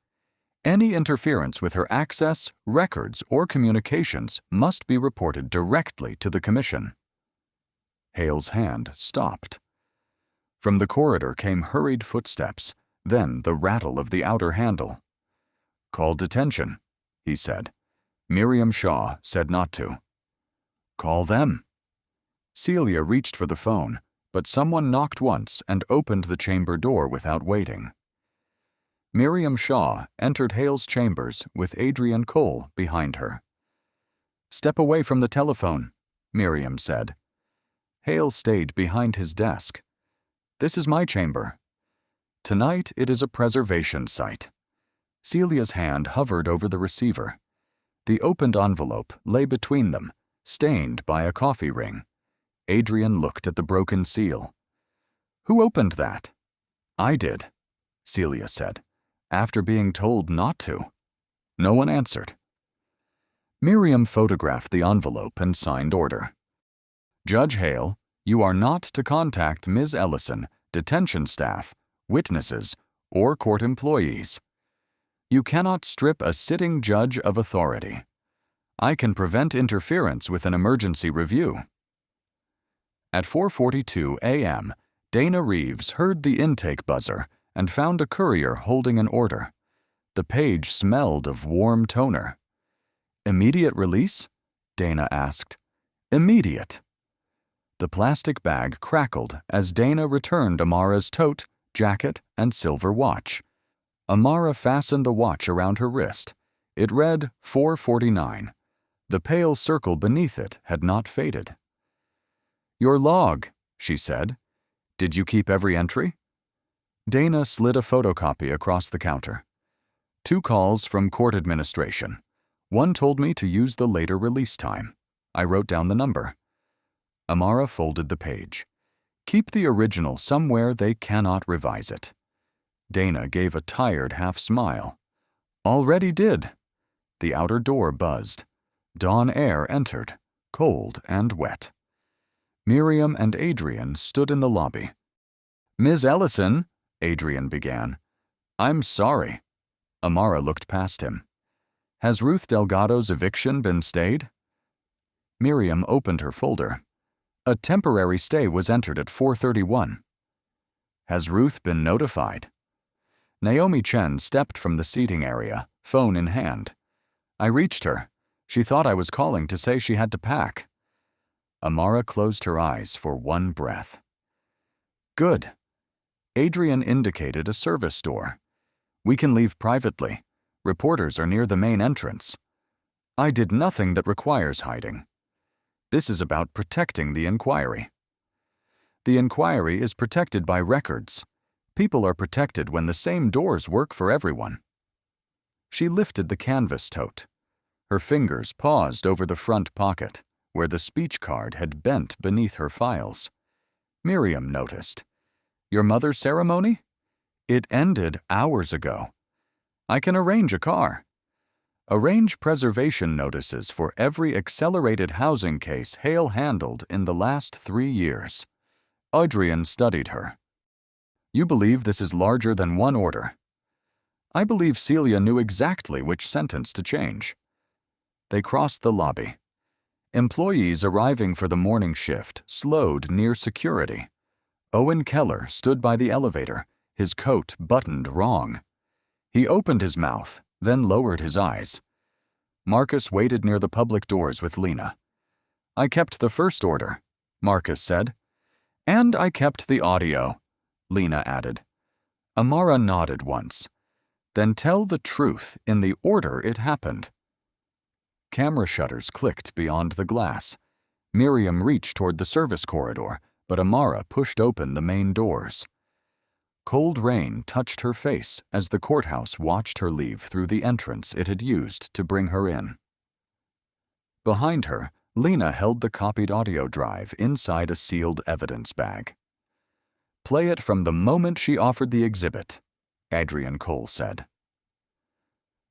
Any interference with her access, records, or communications must be reported directly to the Commission. Hale's hand stopped. From the corridor came hurried footsteps, then the rattle of the outer handle. Call detention, he said. Miriam Shaw said not to. Call them. Celia reached for the phone, but someone knocked once and opened the chamber door without waiting. Miriam Shaw entered Hale's chambers with Adrian Cole behind her. Step away from the telephone, Miriam said. Hale stayed behind his desk. This is my chamber. Tonight it is a preservation site. Celia's hand hovered over the receiver. The opened envelope lay between them, stained by a coffee ring. Adrian looked at the broken seal. Who opened that? I did, Celia said, after being told not to. No one answered. Miriam photographed the envelope and signed order. Judge Hale, you are not to contact Ms. Ellison, detention staff, witnesses, or court employees. You cannot strip a sitting judge of authority. I can prevent interference with an emergency review. At 4:42 a.m., Dana Reeves heard the intake buzzer and found a courier holding an order. The page smelled of warm toner. Immediate release? Dana asked. Immediate. The plastic bag crackled as Dana returned Amara's tote, jacket, and silver watch. Amara fastened the watch around her wrist. It read 4:49. The pale circle beneath it had not faded. "Your log," she said. "Did you keep every entry?" Dana slid a photocopy across the counter. 2 calls from court administration. One told me to use the later release time. I wrote down the number. Amara folded the page. "Keep the original somewhere they cannot revise it." Dana gave a tired half-smile. "Already did." The outer door buzzed. Dawn air entered, cold and wet. Miriam and Adrian stood in the lobby. "Ms. Ellison," Adrian began. "I'm sorry." Amara looked past him. "Has Ruth Delgado's eviction been stayed?" Miriam opened her folder. A temporary stay was entered at 4:31. "Has Ruth been notified?" Naomi Chen stepped from the seating area, phone in hand. "I reached her. She thought I was calling to say she had to pack." Amara closed her eyes for one breath. "Good." Adrian indicated a service door. "We can leave privately. Reporters are near the main entrance." "I did nothing that requires hiding. This is about protecting the inquiry." "The inquiry is protected by records. People are protected when the same doors work for everyone." She lifted the canvas tote. Her fingers paused over the front pocket, where the speech card had bent beneath her files. Miriam noticed. "Your mother's ceremony? It ended hours ago. I can arrange a car. Arrange preservation notices for every accelerated housing case Hale handled in the last 3 years. Adrian studied her. "You believe this is larger than one order?" "I believe Celia knew exactly which sentence to change." They crossed the lobby. Employees arriving for the morning shift slowed near security. Owen Keller stood by the elevator, his coat buttoned wrong. He opened his mouth, then lowered his eyes. Marcus waited near the public doors with Lena. "I kept the first order," Marcus said. "And I kept the audio," Lena added. Amara nodded once. "Then tell the truth in the order it happened." Camera shutters clicked beyond the glass. Miriam reached toward the service corridor, but Amara pushed open the main doors. Cold rain touched her face as the courthouse watched her leave through the entrance it had used to bring her in. Behind her, Lena held the copied audio drive inside a sealed evidence bag. "Play it from the moment she offered the exhibit," Adrian Cole said.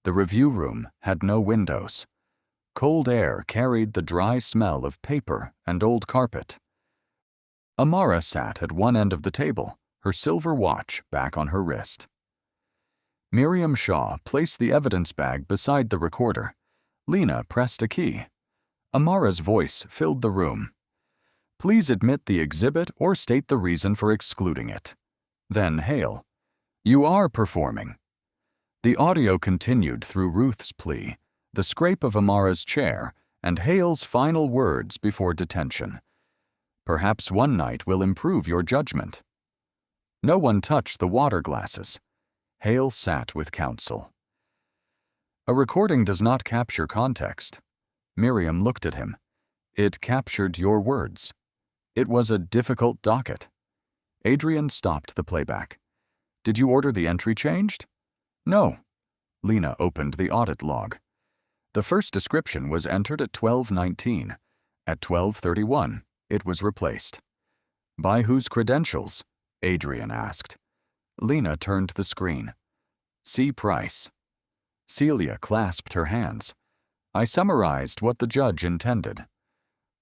The review room had no windows. Cold air carried the dry smell of paper and old carpet. Amara sat at one end of the table, her silver watch back on her wrist. Miriam Shaw placed the evidence bag beside the recorder. Lena pressed a key. Amara's voice filled the room. "Please admit the exhibit or state the reason for excluding it." Then Hale. "You are performing." The audio continued through Ruth's plea, the scrape of Amara's chair, and Hale's final words before detention. "Perhaps one night will improve your judgment." No one touched the water glasses. Hale sat with counsel. "A recording does not capture context." Miriam looked at him. "It captured your words. It was a difficult docket." Adrian stopped the playback. "Did you order the entry changed?" "No." Lena opened the audit log. The first description was entered at 12:19. At 12:31, it was replaced. "By whose credentials?" Adrian asked. Lena turned the screen. "See Price." Celia clasped her hands. "I summarized what the judge intended."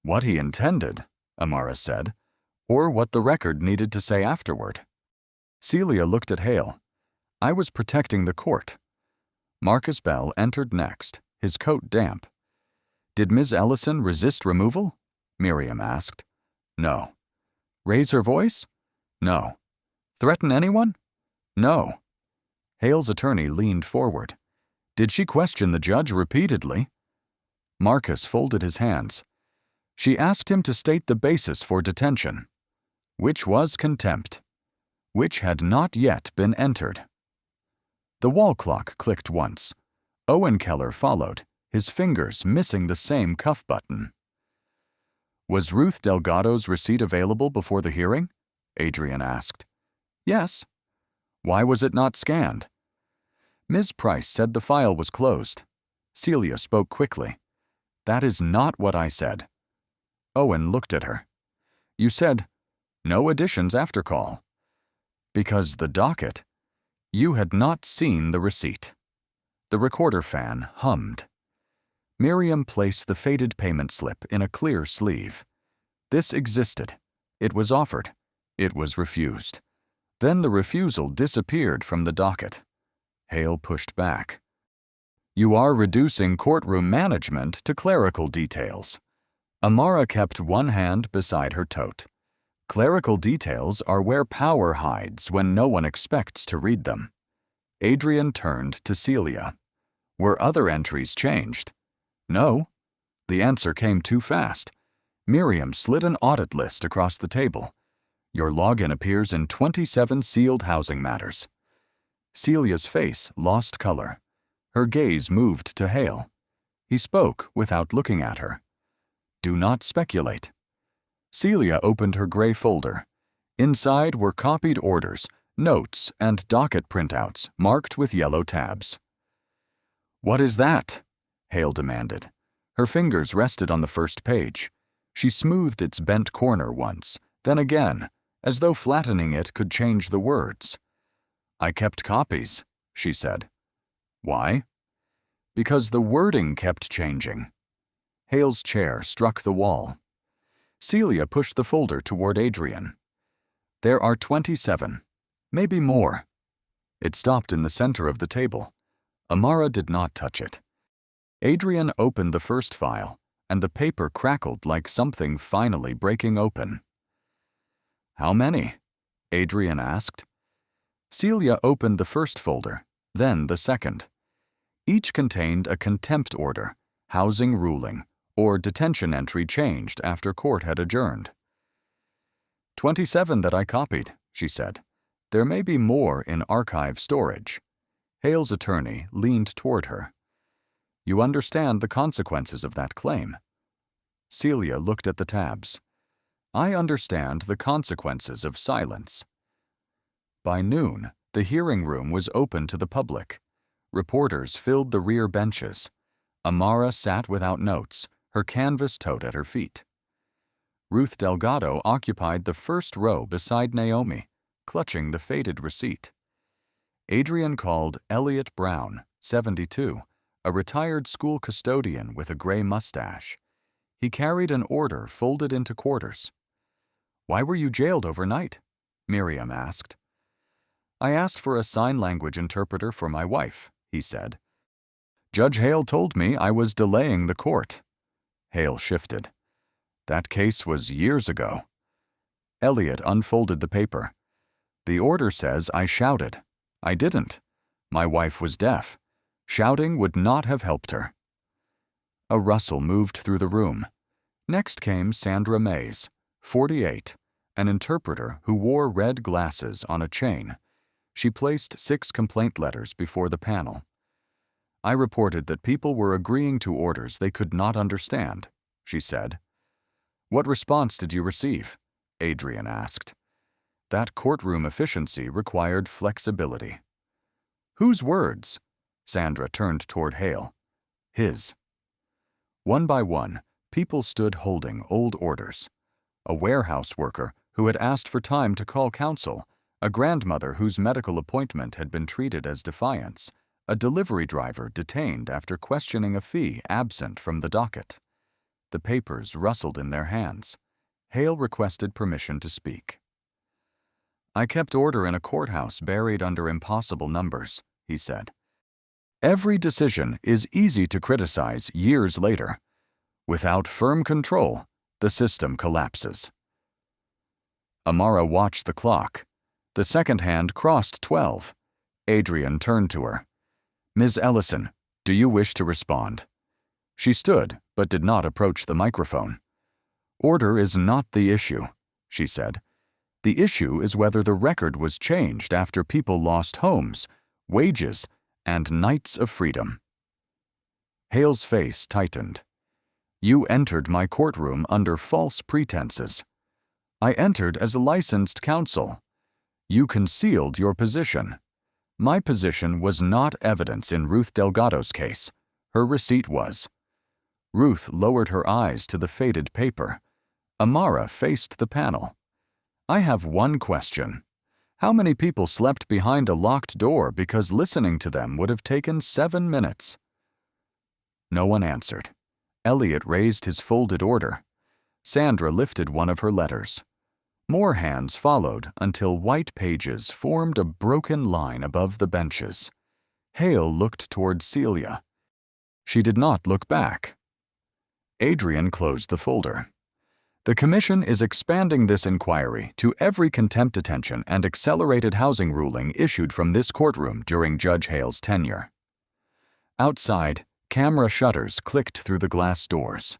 "What he intended," Amara said, "or what the record needed to say afterward." Celia looked at Hale. "I was protecting the court." Marcus Bell entered next, his coat damp. "Did Ms. Ellison resist removal?" Miriam asked. "No." "Raise her voice?" "No." "Threaten anyone?" "No." Hale's attorney leaned forward. "Did she question the judge repeatedly?" Marcus folded his hands. "She asked him to state the basis for detention, which was contempt, which had not yet been entered." The wall clock clicked once. Owen Keller followed, his fingers missing the same cuff button. Was Ruth Delgado's receipt available before the hearing? Adrian asked. Yes. Why was it not scanned? Ms. Price said the file was closed. Celia spoke quickly. That is not what I said. Owen looked at her. You said, no additions after call. Because the docket. You had not seen the receipt. The recorder fan hummed. Miriam placed the faded payment slip in a clear sleeve. This existed. It was offered. It was refused. Then the refusal disappeared from the docket. Hale pushed back. You are reducing courtroom management to clerical details. Amara kept one hand beside her tote. Clerical details are where power hides when no one expects to read them. Adrian turned to Celia. Were other entries changed? No. The answer came too fast. Miriam slid an audit list across the table. Your login appears in 27 sealed housing matters. Celia's face lost color. Her gaze moved to Hale. He spoke without looking at her. Do not speculate. Celia opened her gray folder. Inside were copied orders, notes, and docket printouts marked with yellow tabs. What is that? Hale demanded. Her fingers rested on the first page. She smoothed its bent corner once, then again, as though flattening it could change the words. I kept copies, she said. Why? Because the wording kept changing. Hale's chair struck the wall. Celia pushed the folder toward Adrian. There are 27, maybe more. It stopped in the center of the table. Amara did not touch it. Adrian opened the first file, and the paper crackled like something finally breaking open. How many? Adrian asked. Celia opened the first folder, then the second. Each contained a contempt order, housing ruling, or detention entry changed after court had adjourned. 27 that I copied, she said. There may be more in archive storage. Hale's attorney leaned toward her. You understand the consequences of that claim. Celia looked at the tabs. I understand the consequences of silence. By noon, the hearing room was open to the public. Reporters filled the rear benches. Amara sat without notes, her canvas tote at her feet. Ruth Delgado occupied the first row beside Naomi, clutching the faded receipt. Adrian called Elliot Brown, 72, a retired school custodian with a gray mustache. He carried an order folded into quarters. Why were you jailed overnight? Miriam asked. I asked for a sign language interpreter for my wife, he said. Judge Hale told me I was delaying the court. Hale shifted. That case was years ago. Elliot unfolded the paper. The order says I shouted. I didn't. My wife was deaf. Shouting would not have helped her. A rustle moved through the room. Next came Sandra Mays, 48, an interpreter who wore red glasses on a chain. She placed 6 complaint letters before the panel. I reported that people were agreeing to orders they could not understand, she said. What response did you receive? Adrian asked. That courtroom efficiency required flexibility. Whose words? Sandra turned toward Hale. His. One by one, people stood holding old orders. A warehouse worker who had asked for time to call counsel, a grandmother whose medical appointment had been treated as defiance, a delivery driver detained after questioning a fee absent from the docket. The papers rustled in their hands. Hale requested permission to speak. I kept order in a courthouse buried under impossible numbers, he said. Every decision is easy to criticize years later. Without firm control, the system collapses. Amara watched the clock. The second hand crossed 12. Adrian turned to her. Ms. Ellison, do you wish to respond? She stood, but did not approach the microphone. Order is not the issue, she said. The issue is whether the record was changed after people lost homes, wages, and nights of freedom. Hale's face tightened. You entered my courtroom under false pretenses. I entered as a licensed counsel. You concealed your position. My position was not evidence in Ruth Delgado's case. Her receipt was. Ruth lowered her eyes to the faded paper. Amara faced the panel. I have one question. How many people slept behind a locked door because listening to them would have taken 7 minutes? No one answered. Elliot raised his folded order. Sandra lifted one of her letters. More hands followed until white pages formed a broken line above the benches. Hale looked toward Celia. She did not look back. Adrian closed the folder. The Commission is expanding this inquiry to every contempt detention and accelerated housing ruling issued from this courtroom during Judge Hale's tenure. Outside, camera shutters clicked through the glass doors.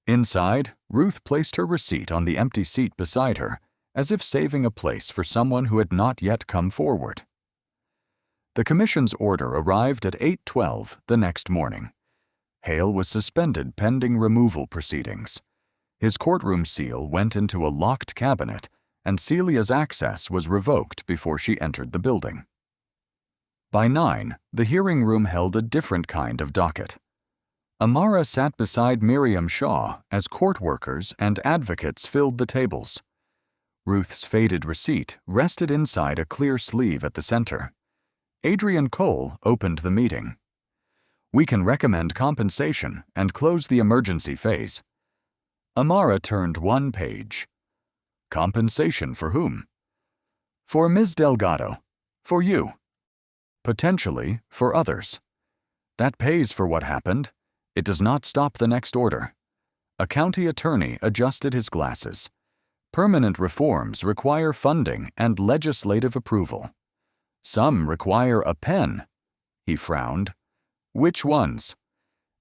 Inside, Ruth placed her receipt on the empty seat beside her, as if saving a place for someone who had not yet come forward. The Commission's order arrived at 8:12 the next morning. Hale was suspended pending removal proceedings. His courtroom seal went into a locked cabinet, and Celia's access was revoked before she entered the building. By 9, the hearing room held a different kind of docket. Amara sat beside Miriam Shaw as court workers and advocates filled the tables. Ruth's faded receipt rested inside a clear sleeve at the center. Adrian Cole opened the meeting. We can recommend compensation and close the emergency phase. Amara turned one page. Compensation for whom? For Ms. Delgado. For you. Potentially for others. That pays for what happened. It does not stop the next order. A county attorney adjusted his glasses. Permanent reforms require funding and legislative approval. Some require a pen. He frowned. Which ones?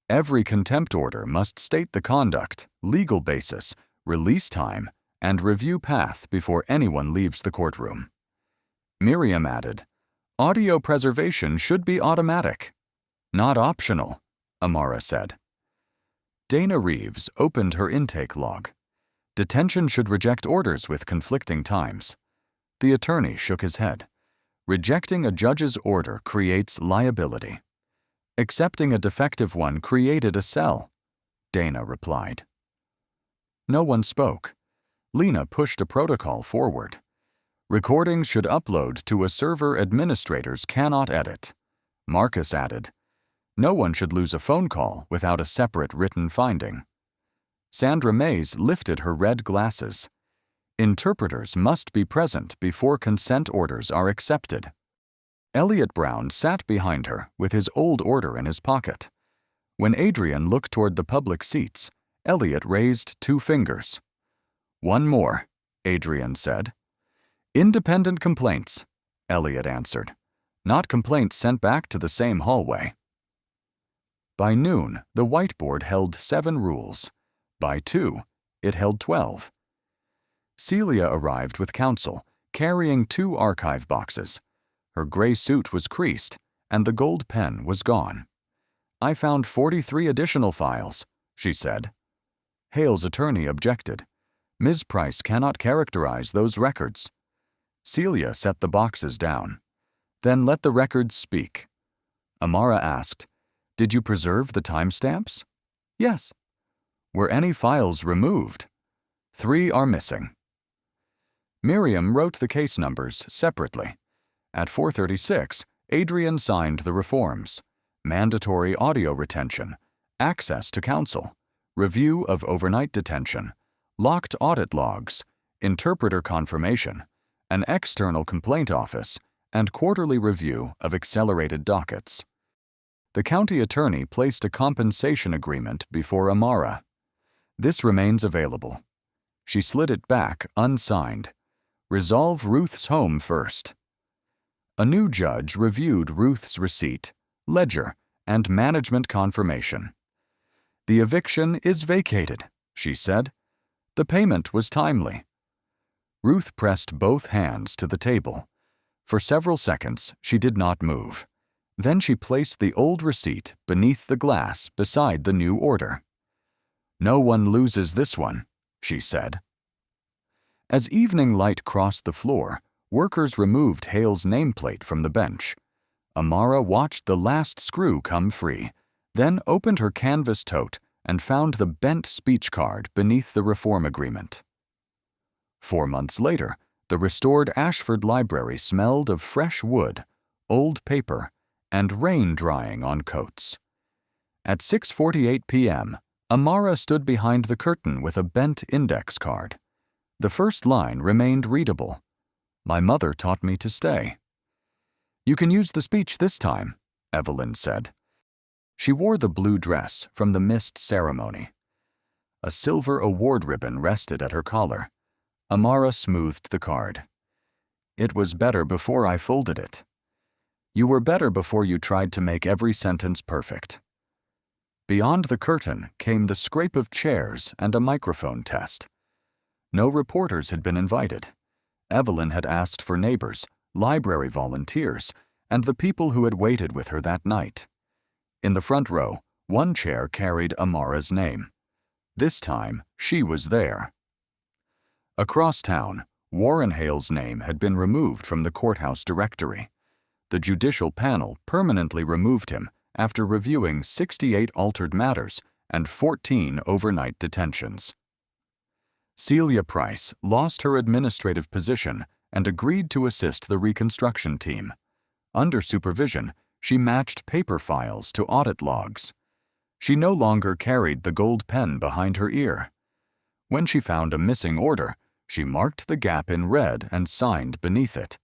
Every contempt order must state the conduct, legal basis, release time, and review path before anyone leaves the courtroom. Miriam added, audio preservation should be automatic. Not optional, Amara said. Dana Reeves opened her intake log. Detention should reject orders with conflicting times. The attorney shook his head. Rejecting a judge's order creates liability. Accepting a defective one created a cell, Dana replied. No one spoke. Lena pushed a protocol forward. Recordings should upload to a server administrators cannot edit. Marcus added, no one should lose a phone call without a separate written finding. Sandra Mays lifted her red glasses. Interpreters must be present before consent orders are accepted. Elliot Brown sat behind her with his old order in his pocket. When Adrian looked toward the public seats, Elliot raised 2 fingers. One more, Adrian said. Independent complaints, Elliot answered. Not complaints sent back to the same hallway. By noon, the whiteboard held 7 rules. By 2, it held 12. Celia arrived with counsel, carrying 2 archive boxes. Her gray suit was creased, and the gold pen was gone. I found 43 additional files, she said. Hale's attorney objected. Ms. Price cannot characterize those records. Celia set the boxes down. Then let the records speak. Amara asked, did you preserve the timestamps? Yes. Were any files removed? 3 are missing. Miriam wrote the case numbers separately. At 4:36, Adrian signed the reforms: mandatory audio retention, access to counsel, review of overnight detention, locked audit logs, interpreter confirmation, an external complaint office, and quarterly review of accelerated dockets. The county attorney placed a compensation agreement before Amara. This remains available. She slid it back unsigned. Resolve Ruth's home first. A new judge reviewed Ruth's receipt, ledger, and management confirmation. The eviction is vacated, she said. The payment was timely. Ruth pressed both hands to the table. For several seconds, she did not move. Then she placed the old receipt beneath the glass beside the new order. "No one loses this one," she said. As evening light crossed the floor, workers removed Hale's nameplate from the bench. Amara watched the last screw come free, then opened her canvas tote and found the bent speech card beneath the reform agreement. 4 months later, the restored Ashford Library smelled of fresh wood, old paper, and rain drying on coats. At 6:48 p.m., Amara stood behind the curtain with a bent index card. The first line remained readable. "My mother taught me to stay." "You can use the speech this time," Evelyn said. She wore the blue dress from the mist ceremony. A silver award ribbon rested at her collar. Amara smoothed the card. "It was better before I folded it." "You were better before you tried to make every sentence perfect." Beyond the curtain came the scrape of chairs and a microphone test. No reporters had been invited. Evelyn had asked for neighbors, library volunteers, and the people who had waited with her that night. In the front row, one chair carried Amara's name. This time, she was there. Across town, Warren Hale's name had been removed from the courthouse directory. The judicial panel permanently removed him after reviewing 68 altered matters and 14 overnight detentions. Celia Price lost her administrative position and agreed to assist the reconstruction team. Under supervision, she matched paper files to audit logs. She no longer carried the gold pen behind her ear. When she found a missing order, she marked the gap in red and signed beneath it.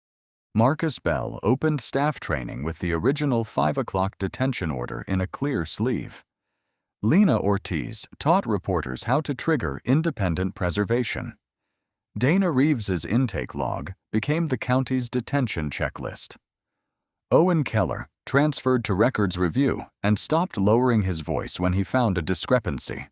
Marcus Bell opened staff training with the original 5 o'clock detention order in a clear sleeve. Lena Ortiz taught reporters how to trigger independent preservation. Dana Reeves's intake log became the county's detention checklist. Owen Keller transferred to records review and stopped lowering his voice when he found a discrepancy.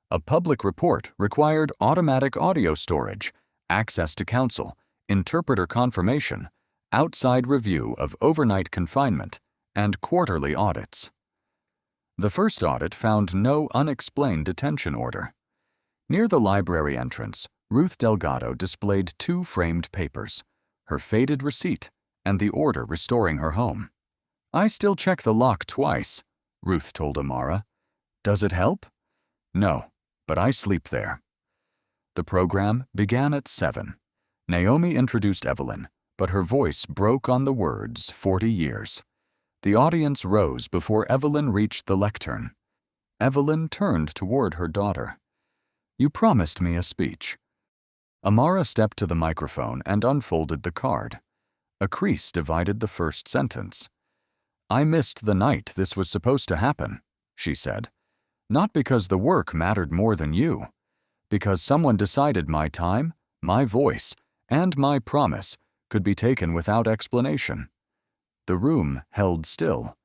A public report required automatic audio storage, access to counsel, interpreter confirmation, outside review of overnight confinement, and quarterly audits. The first audit found no unexplained detention order. Near the library entrance, Ruth Delgado displayed 2 framed papers, her faded receipt and the order restoring her home. "I still check the lock twice," Ruth told Amara. "Does it help?" "No, but I sleep there." The program began at 7. Naomi introduced Evelyn, but her voice broke on the words 40 years. The audience rose before Evelyn reached the lectern. Evelyn turned toward her daughter. "You promised me a speech." Amara stepped to the microphone and unfolded the card. A crease divided the first sentence. "I missed the night this was supposed to happen," she said. "Not because the work mattered more than you. Because someone decided my time, my voice, and my promise could be taken without explanation." The room held still.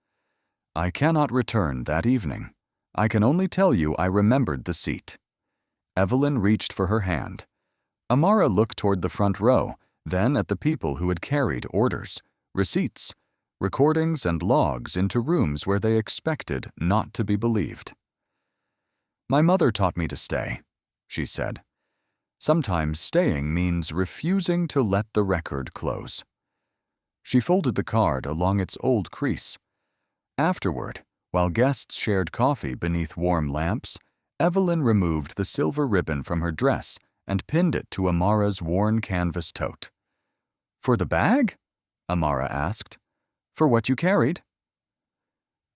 "I cannot return that evening. I can only tell you I remembered the seat." Evelyn reached for her hand. Amara looked toward the front row, then at the people who had carried orders, receipts, recordings, and logs into rooms where they expected not to be believed. "My mother taught me to stay," she said. "Sometimes staying means refusing to let the record close." She folded the card along its old crease. Afterward, while guests shared coffee beneath warm lamps, Evelyn removed the silver ribbon from her dress and pinned it to Amara's worn canvas tote. "For the bag?" Amara asked. "For what you carried?"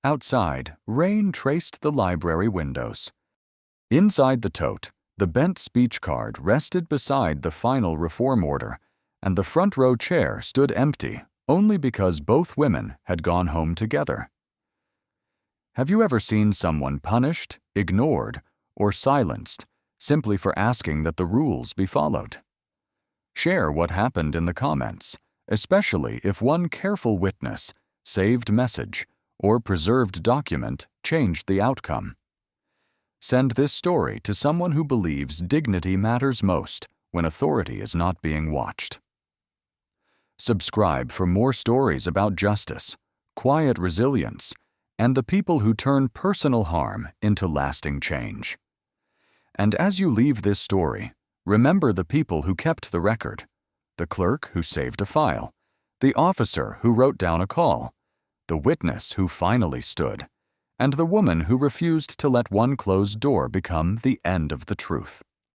Outside, rain traced the library windows. Inside the tote, the bent speech card rested beside the final reform order, and the front row chair stood empty only because both women had gone home together. Have you ever seen someone punished, ignored, or silenced simply for asking that the rules be followed? Share what happened in the comments, especially if one careful witness, saved message, or preserved document changed the outcome. Send this story to someone who believes dignity matters most when authority is not being watched. Subscribe for more stories about justice, quiet resilience, and the people who turn personal harm into lasting change. And as you leave this story, remember the people who kept the record, the clerk who saved a file, the officer who wrote down a call, the witness who finally stood, and the woman who refused to let one closed door become the end of the truth.